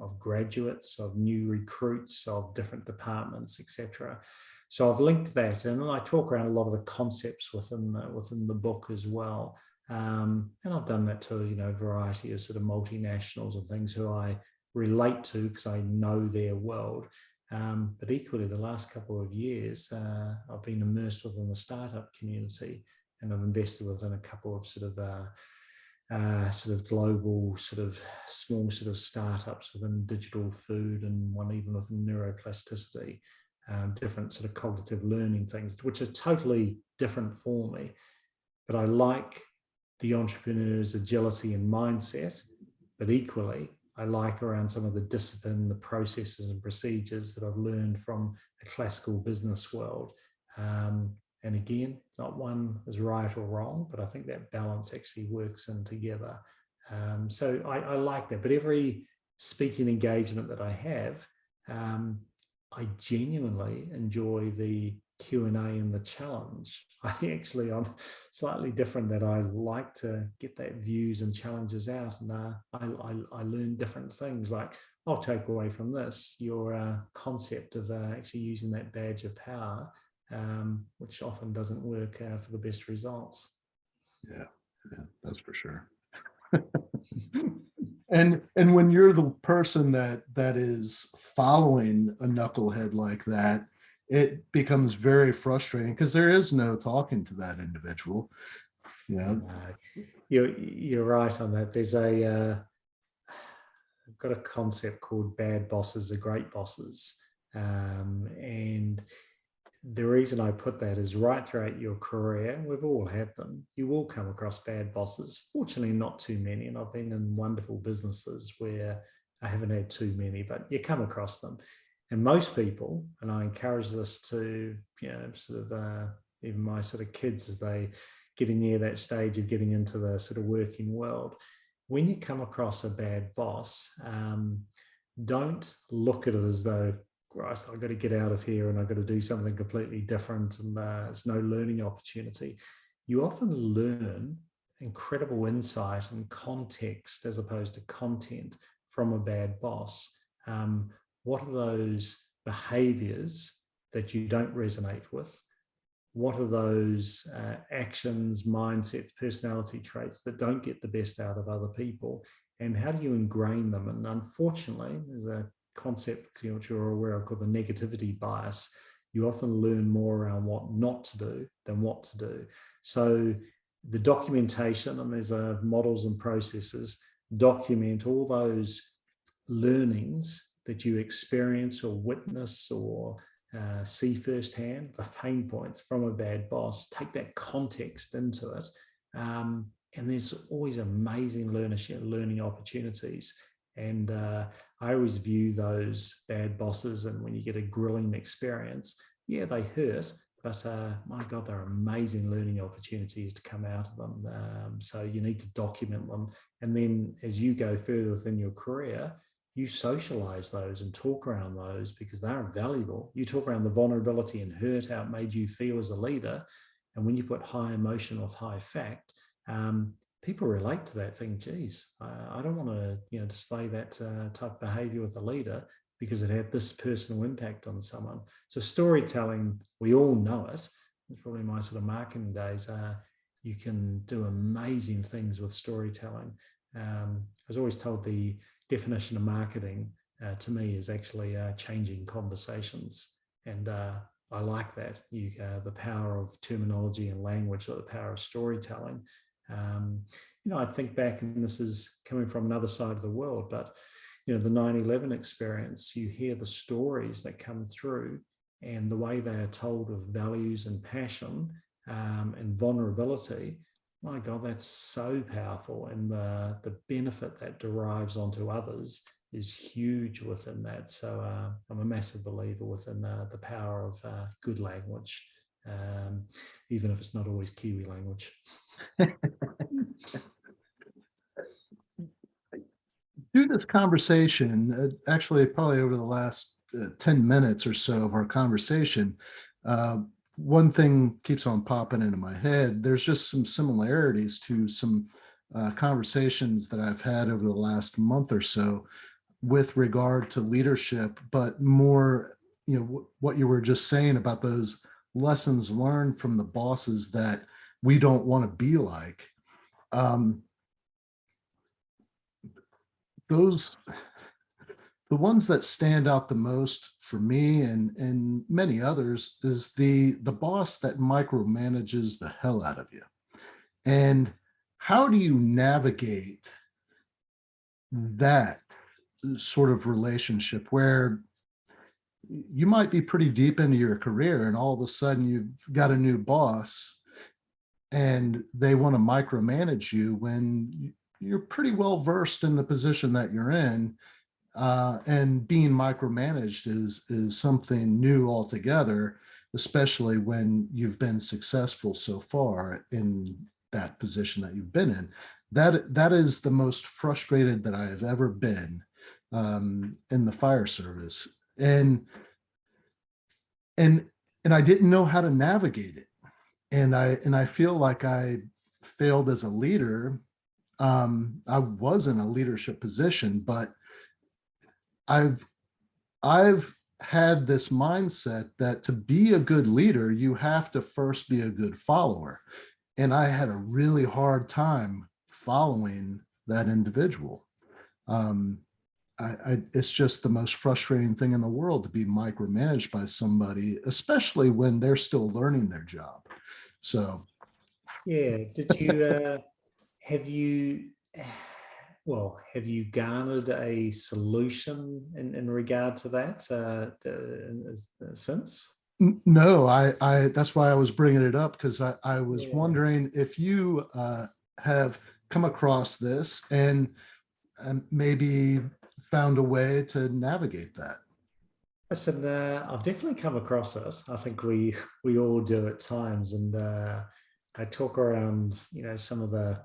of graduates, of new recruits, of different departments, etc. So I've linked that in, and I talk around a lot of the concepts within the book as well. And I've done that to a variety of sort of multinationals and things who I relate to because I know their world. But equally, the last couple of years, I've been immersed within the startup community, and I've invested within a couple of sort of global small startups within digital food, and one even within neuroplasticity. Different sort of cognitive learning things, which are totally different for me. But I like the entrepreneur's agility and mindset, but equally, I like around some of the discipline, the processes and procedures that I've learned from the classical business world. And again, not one is right or wrong, but I think that balance actually works in together. So I like that. But every speaking engagement that I have, I genuinely enjoy the Q&A and the challenge. I'm slightly different, that I like to get that views and challenges out, and I learn different things. Like, I'll take away from this your concept of actually using that badge of power, which often doesn't work for the best results. Yeah, that's for sure. And when you're the person that is following a knucklehead like that, it becomes very frustrating because there is no talking to that individual. You're right on that. There's I've got a concept called bad bosses are great bosses, and the reason I put that is right throughout your career, we've all had them. You will come across bad bosses. Fortunately, not too many. And I've been in wonderful businesses where I haven't had too many, but you come across them. And most people, and I encourage this to, even my sort of kids as they getting near that stage of getting into the sort of working world, when you come across a bad boss, don't look at it as though, Christ, I've got to get out of here and I've got to do something completely different, and there's no learning opportunity. You often learn incredible insight and context as opposed to content from a bad boss. What are those behaviors that you don't resonate with? What are those actions, mindsets, personality traits that don't get the best out of other people? And how do you ingrain them? And unfortunately, there's a concept which you're aware of called the negativity bias. You often learn more around what not to do than what to do. So the documentation, and there's models and processes, document all those learnings that you experience or witness or see firsthand, the pain points from a bad boss, take that context into it. And there's always amazing learning opportunities. And I always view those bad bosses, and when you get a grilling experience, yeah, they hurt, but my God, there are amazing learning opportunities to come out of them. So you need to document them. And then as you go further within your career, you socialize those and talk around those because they're valuable. You talk around the vulnerability and hurt, how it made you feel as a leader. And when you put high emotion with high fact, people relate to that thing. Geez, I don't want to, display that type of behavior with a leader because it had this personal impact on someone. So storytelling, we all know it. It's probably my sort of marketing days. You can do amazing things with storytelling. I was always told the definition of marketing to me is actually changing conversations. And I like that. The power of terminology and language, or the power of storytelling. I think back, and this is coming from another side of the world, but the 9/11 experience, you hear the stories that come through and the way they are told of values and passion and vulnerability. My God, that's so powerful. And the benefit that derives onto others is huge within that. So I'm a massive believer within the power of good language, even if it's not always Kiwi language. Through this conversation, actually probably over the last 10 minutes or so of our conversation, one thing keeps on popping into my head. There's just some similarities to some conversations that I've had over the last month or so with regard to leadership, but more, what you were just saying about those lessons learned from the bosses that we don't want to be like. Those, the ones that stand out the most for me and many others is the boss that micromanages the hell out of you. And how do you navigate that sort of relationship where you might be pretty deep into your career and all of a sudden you've got a new boss and they want to micromanage you when you're pretty well versed in the position that you're in, and being micromanaged is something new altogether, especially when you've been successful so far in that position that you've been in. That is the most frustrated that I have ever been in the fire service, and and I didn't know how to navigate it, and I feel like I failed as a leader. I was in a leadership position, but I've had this mindset that to be a good leader, you have to first be a good follower. And I had a really hard time following that individual. It's just the most frustrating thing in the world to be micromanaged by somebody, especially when they're still learning their job. So, Yeah. Did you, have you, have you garnered a solution in regard to that since? no, that's why I was bringing it up, because I was Yeah. wondering if you have come across this and maybe found a way to navigate that. Listen, I've definitely come across it. I think we all do at times, and I talk around, some of the,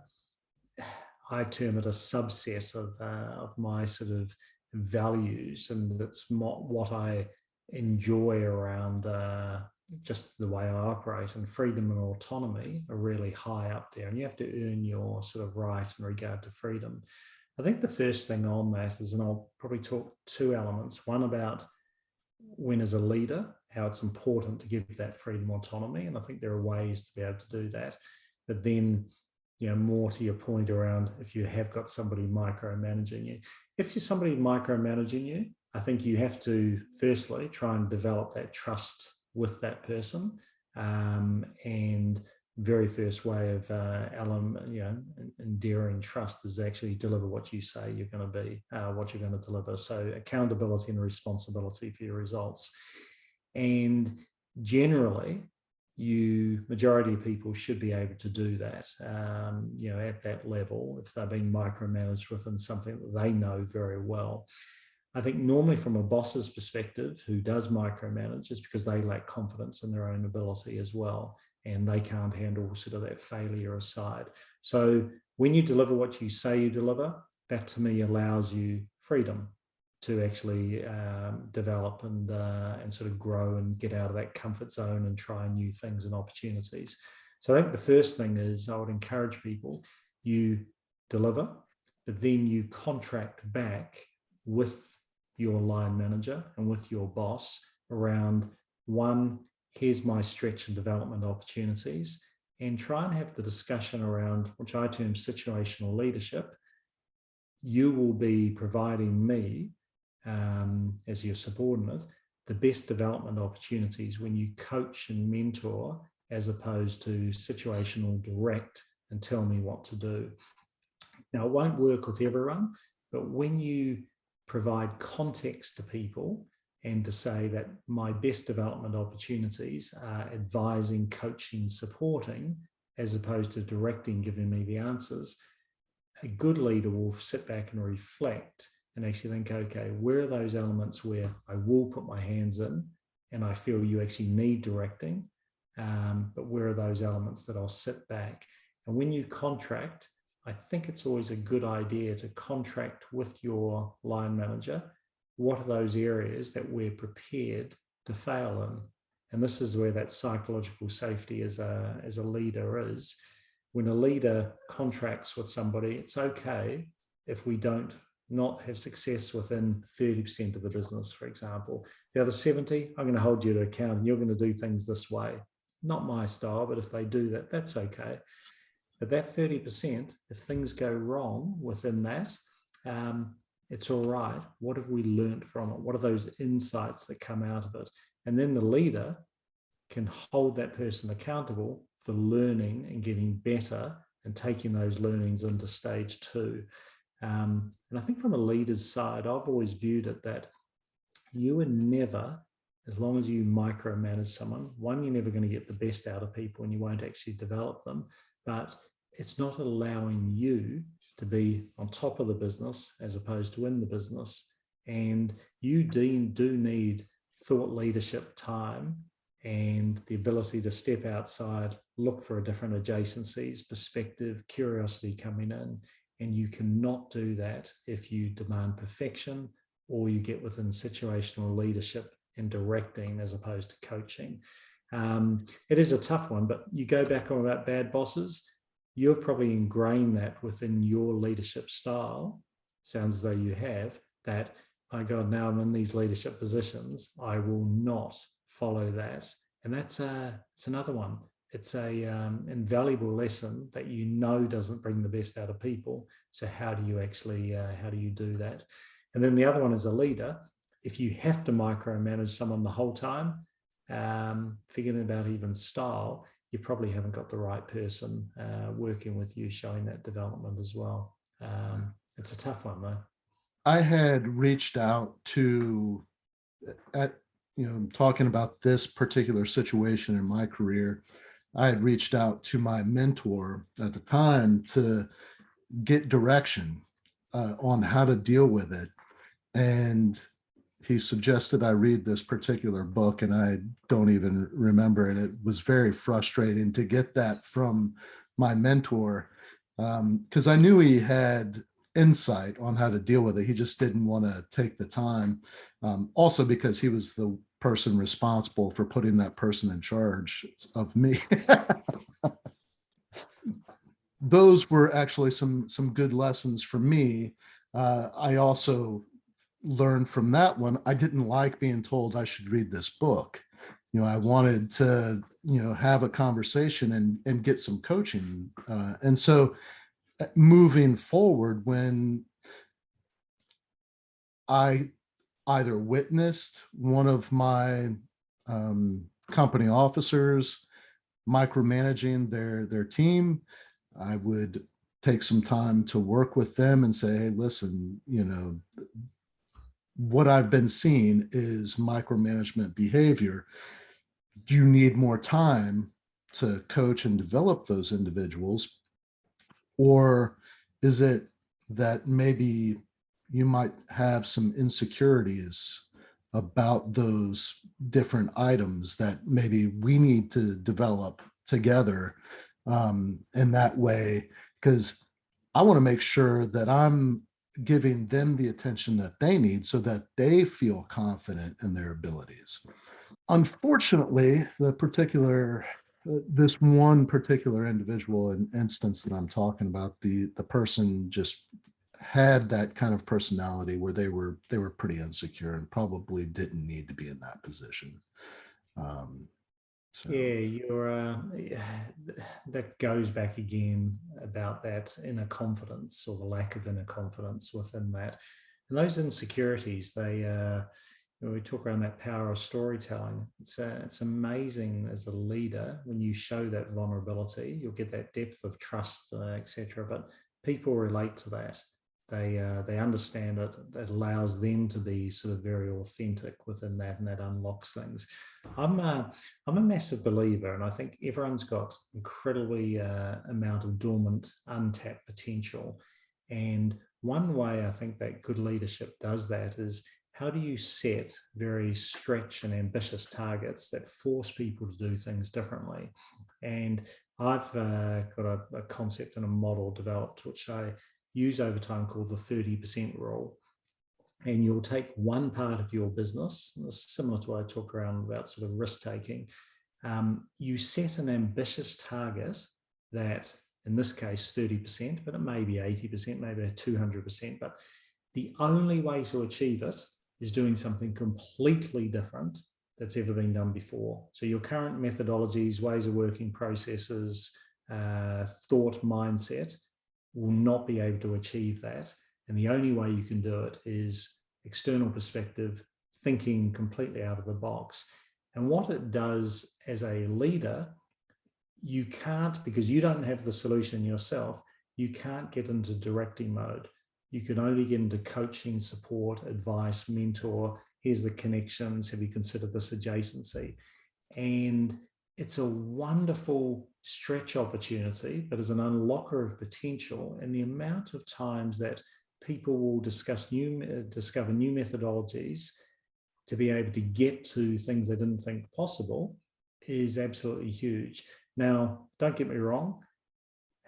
I term it a subset of my sort of values, and it's what I enjoy around just the way I operate. And freedom and autonomy are really high up there, and you have to earn your sort of right in regard to freedom. I think the first thing on that is, and I'll probably talk two elements: one about when as a leader, how it's important to give that freedom autonomy. And I think there are ways to be able to do that. But then, more to your point around if you have got somebody micromanaging you. If you're somebody micromanaging you, I think you have to firstly try and develop that trust with that person. And very first way of endearing trust is actually deliver what you say you're going to be, what you're going to deliver. So accountability and responsibility for your results. And generally, majority of people should be able to do that, at that level, if they're being micromanaged within something that they know very well. I think normally from a boss's perspective who does micromanage is because they lack confidence in their own ability as well, and they can't handle sort of that failure aside. So when you deliver what you say you deliver, that to me allows you freedom to actually develop and sort of grow and get out of that comfort zone and try new things and opportunities. So I think the first thing is I would encourage people, you deliver, but then you contract back with your line manager and with your boss around, one, here's my stretch and development opportunities, and try and have the discussion around, which I term situational leadership. You will be providing me, as your subordinate, the best development opportunities when you coach and mentor, as opposed to situational direct and tell me what to do. Now, it won't work with everyone, but when you provide context to people and to say that my best development opportunities are advising, coaching, supporting, as opposed to directing, giving me the answers, a good leader will sit back and reflect and actually think, okay, where are those elements where I will put my hands in and I feel you actually need directing, but where are those elements that I'll sit back? And when you contract, I think it's always a good idea to contract with your line manager. What are those areas that we're prepared to fail in? And this is where that psychological safety as a leader is. When a leader contracts with somebody, it's okay if we don't not have success within 30% of the business, for example. The other 70, I'm going to hold you to account and you're going to do things this way. Not my style, but if they do that, that's okay. But that 30%, if things go wrong within that, it's all right. What have we learned from it? What are those insights that come out of it? And then the leader can hold that person accountable for learning and getting better and taking those learnings into stage 2. And I think from a leader's side, I've always viewed it that you are never, as long as you micromanage someone, one, you're never going to get the best out of people and you won't actually develop them, but it's not allowing you to be on top of the business as opposed to in the business. And you do need thought leadership time and the ability to step outside, look for a different adjacencies, perspective, curiosity coming in. And you cannot do that if you demand perfection or you get within situational leadership and directing as opposed to coaching. It is a tough one, but you go back on about bad bosses, you've probably ingrained that within your leadership style. Sounds as though you have, that, my God, now I'm in these leadership positions, I will not follow that. And that's it's another one. It's a invaluable lesson that you know doesn't bring the best out of people. So how do you actually, how do you do that? And then the other one is a leader. If you have to micromanage someone the whole time, forgetting about even style, you probably haven't got the right person working with you, showing that development as well. It's a tough one though. I had reached out to, talking about this particular situation in my career, I had reached out to my mentor at the time to get direction on how to deal with it. And he suggested I read this particular book, and I don't even remember. And it was very frustrating to get that from my mentor because I knew he had insight on how to deal with it. He just didn't want to take the time. Also, because he was the person responsible for putting that person in charge of me. Those were actually some good lessons for me. I also learned from that one, I didn't like being told I should read this book. I wanted to, have a conversation and get some coaching. And so moving forward, when I either witnessed one of my company officers micromanaging their team, I would take some time to work with them and say, hey, listen, what I've been seeing is micromanagement behavior. Do you need more time to coach and develop those individuals? Or is it that maybe you might have some insecurities about those different items that maybe we need to develop together in that way? Because I want to make sure that I'm giving them the attention that they need so that they feel confident in their abilities. Unfortunately, this one particular individual and instance that I'm talking about, the person just had that kind of personality where they were pretty insecure and probably didn't need to be in that position. So Yeah, that goes back again about that inner confidence or the lack of inner confidence within that. And those insecurities, we talk around that power of storytelling. It's amazing as a leader when you show that vulnerability, you'll get that depth of trust, etc. But people relate to that. they understand it. It allows them to be sort of very authentic within that, and that unlocks things. I'm a massive believer, and I think everyone's got incredibly amount of dormant, untapped potential. And one way I think that good leadership does that is, how do you set very stretch and ambitious targets that force people to do things differently? And I've got a concept and a model developed, which I use over time, called the 30% rule. And you'll take one part of your business, and this is similar to what I talk around about sort of risk taking. You set an ambitious target that, in this case, 30%, but it may be 80%, maybe 200%. But the only way to achieve it is doing something completely different that's ever been done before. So your current methodologies, ways of working, processes, thought, mindset will not be able to achieve that. And the only way you can do it is external perspective, thinking completely out of the box. And what it does as a leader, you can't, because you don't have the solution yourself, you can't get into directing mode. You can only get into coaching, support, advice, mentor. Here's the connections. Have you considered this adjacency? And it's a wonderful stretch opportunity, but as an unlocker of potential. And the amount of times that people will discover new methodologies to be able to get to things they didn't think possible is absolutely huge. Now, don't get me wrong,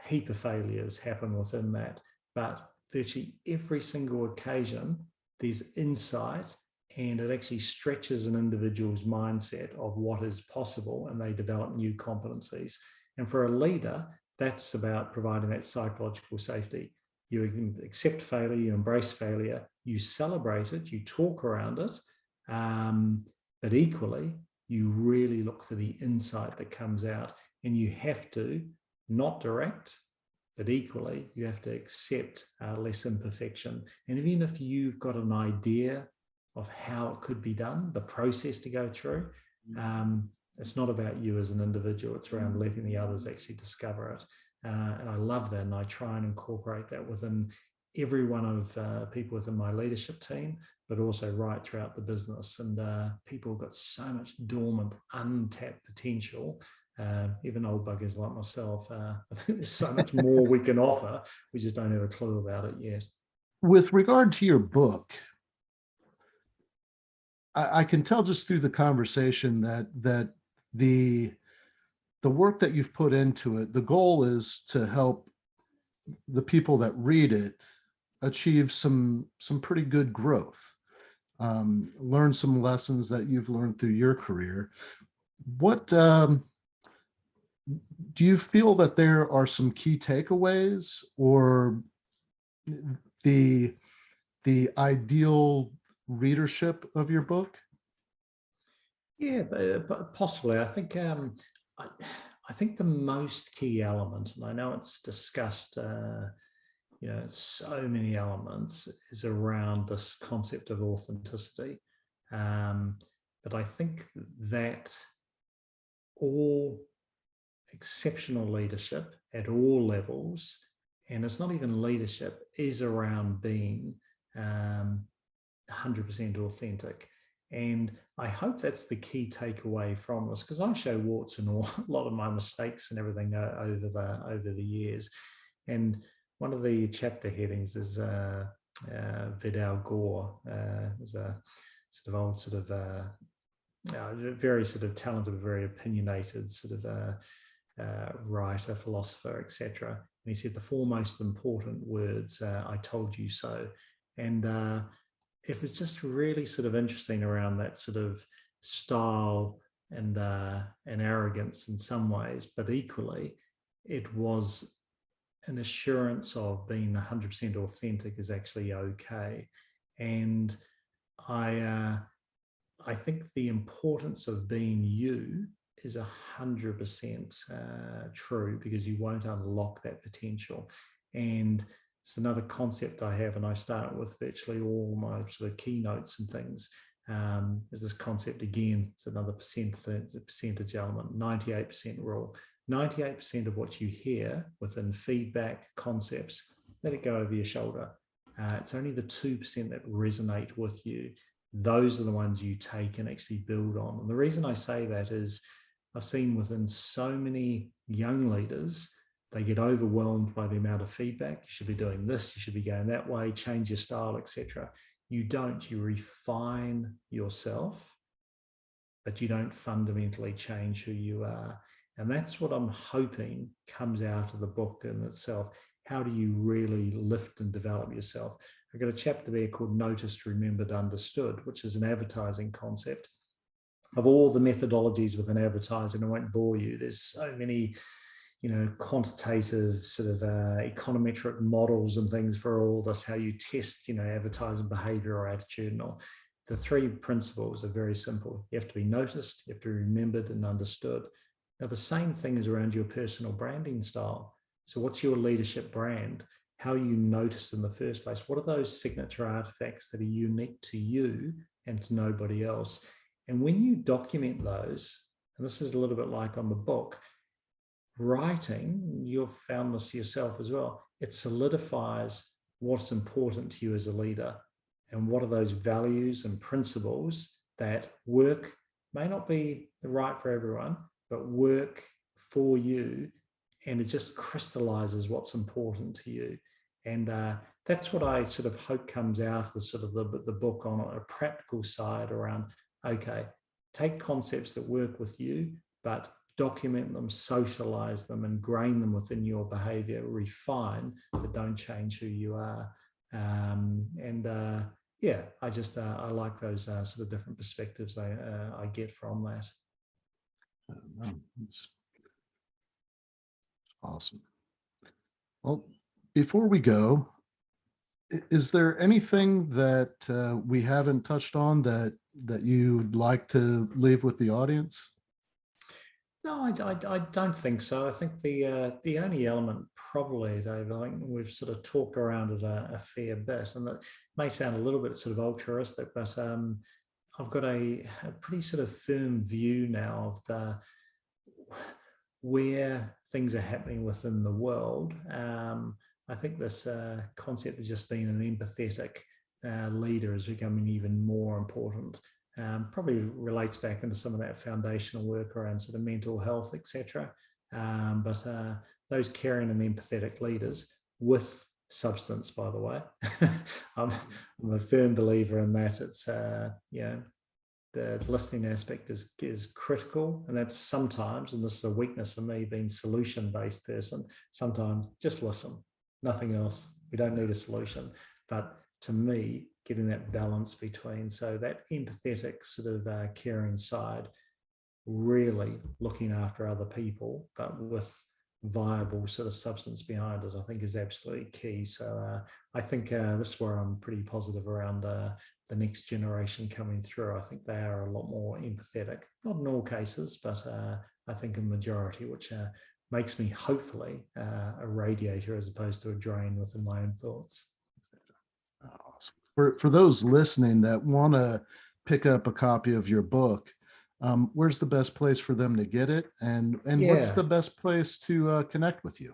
a heap of failures happen within that, but virtually every single occasion, there's insight, and it actually stretches an individual's mindset of what is possible, and they develop new competencies. And for a leader, that's about providing that psychological safety. You can accept failure, you embrace failure, you celebrate it, you talk around it, but equally, you really look for the insight that comes out, and you have to not direct, but equally, you have to accept less imperfection. And even if you've got an idea of how it could be done, the process to go through, it's not about you as an individual. It's around letting the others actually discover it. And I love that. And I try and incorporate that within every one of people within my leadership team, but also right throughout the business. And people have got so much dormant, untapped potential. Even old buggers like myself, I think there's so much more we can offer. We just don't have a clue about it yet. With regard to your book, I can tell just through the conversation that the work that you've put into it, the goal is to help the people that read it achieve some pretty good growth, learn some lessons that you've learned through your career. What do you feel that there are some key takeaways, or the ideal readership of your book? Yeah, but possibly. I think I think the most key element, and I know it's discussed, so many elements, is around this concept of authenticity. But I think that all exceptional leadership at all levels, and it's not even leadership, is around being 100% authentic. And I hope that's the key takeaway from this, because I show warts and all, a lot of my mistakes and everything over the years. And one of the chapter headings is Vidal Gore, was a sort of old very sort of talented, very opinionated sort of writer, philosopher, etc. And he said the four most important words, "I told you so." And it was just really sort of interesting around that sort of style and arrogance in some ways, but equally it was an assurance of being 100% authentic is actually okay. And I think the importance of being you is 100% true, because you won't unlock that potential. And it's another concept I have, and I start with virtually all my sort of keynotes and things. Is this concept again? It's another percentage element, 98% rule. 98% of what you hear within feedback concepts, let it go over your shoulder. It's only the 2% that resonate with you. Those are the ones you take and actually build on. And the reason I say that is I've seen within so many young leaders, they get overwhelmed by the amount of feedback. You should be doing this, you should be going that way, change your style, etc. You don't. You refine yourself, but you don't fundamentally change who you are. And that's what I'm hoping comes out of the book in itself. How do you really lift and develop yourself? I've got a chapter there called Noticed, Remembered, Understood, which is an advertising concept. Of all the methodologies within advertising, I won't bore you. There's so many, quantitative sort of econometric models and things for all this, how you test, advertising behavior or attitudinal. The three principles are very simple. You have to be noticed, you have to be remembered and understood. Now, the same thing is around your personal branding style. So what's your leadership brand? How are you noticed in the first place? What are those signature artifacts that are unique to you and to nobody else? And when you document those, and this is a little bit like on the book, writing, you've found this yourself as well, it solidifies what's important to you as a leader and what are those values and principles that work, may not be right for everyone, but work for you, and it just crystallizes what's important to you. And that's what I sort of hope comes out of the sort of the book on a practical side around, okay, take concepts that work with you, but document them, socialize them, ingrain them within your behavior, refine, but don't change who you are. I like those sort of different perspectives I get from that. It's awesome. Well, before we go, is there anything that we haven't touched on that you'd like to leave with the audience? No, I don't think so. I think the only element probably, Dave, I think we've sort of talked around it a fair bit, and that may sound a little bit sort of altruistic, but I've got a pretty sort of firm view now of where things are happening within the world. I think this concept of just being an empathetic leader is becoming even more important. Probably relates back into some of that foundational work around sort of mental health, etc. But those caring and empathetic leaders with substance, by the way, I'm a firm believer in that. It's the listening aspect is critical, and that's sometimes, and this is a weakness of me being solution-based person, sometimes just listen, nothing else. We don't need a solution. But to me, getting that balance between, so that empathetic sort of caring side, really looking after other people, but with viable sort of substance behind it, I think is absolutely key. So I think this is where I'm pretty positive around the next generation coming through. I think they are a lot more empathetic, not in all cases, but I think in majority, which makes me hopefully a radiator as opposed to a drain within my own thoughts. Awesome. For those listening that want to pick up a copy of your book, where's the best place for them to get it, and what's the best place to connect with you?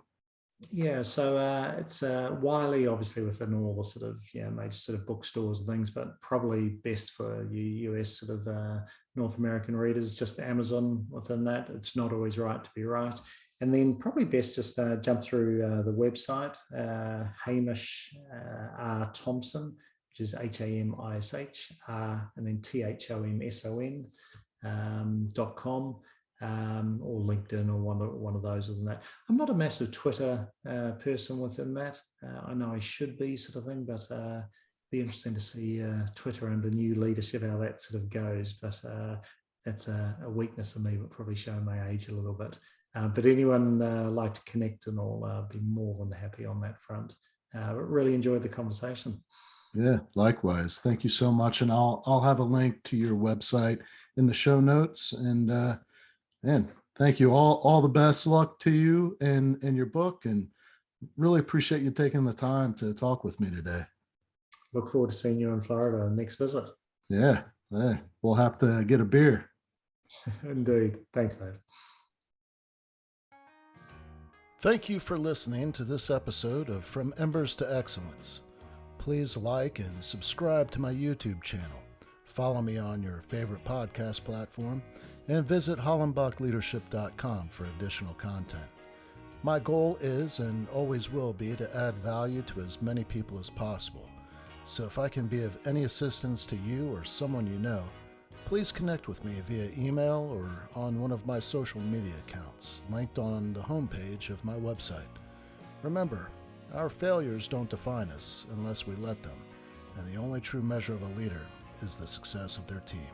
Yeah, so it's Wiley, obviously within all the sort of major sort of bookstores and things, but probably best for you US sort of North American readers, just Amazon within that. It's not always right to be right. And then probably best just jump through the website, Hamish R. Thomson, which is HAMISH, and then THOMSON.com. Or LinkedIn, or one of those. Other than that, I'm not a massive Twitter person within that. I know I should be, sort of thing, but be interesting to see Twitter under new leadership, how that sort of goes. But that's a weakness of me, but probably showing my age a little bit. But anyone like to connect and all, be more than happy on that front. But really enjoyed the conversation. Yeah, likewise. Thank you so much, and I'll have a link to your website in the show notes. And thank you. All the best luck to you and your book, and really appreciate you taking the time to talk with me today. Look forward to seeing you in Florida next visit. Yeah, we'll have to get a beer. Indeed. Thanks, Dave. Thank you for listening to this episode of From Embers to Excellence. Please like and subscribe to my YouTube channel. Follow me on your favorite podcast platform and visit hollenbachleadership.com for additional content. My goal is and always will be to add value to as many people as possible. So if I can be of any assistance to you or someone you know, please connect with me via email or on one of my social media accounts, linked on the homepage of my website. Remember, our failures don't define us unless we let them, and the only true measure of a leader is the success of their team.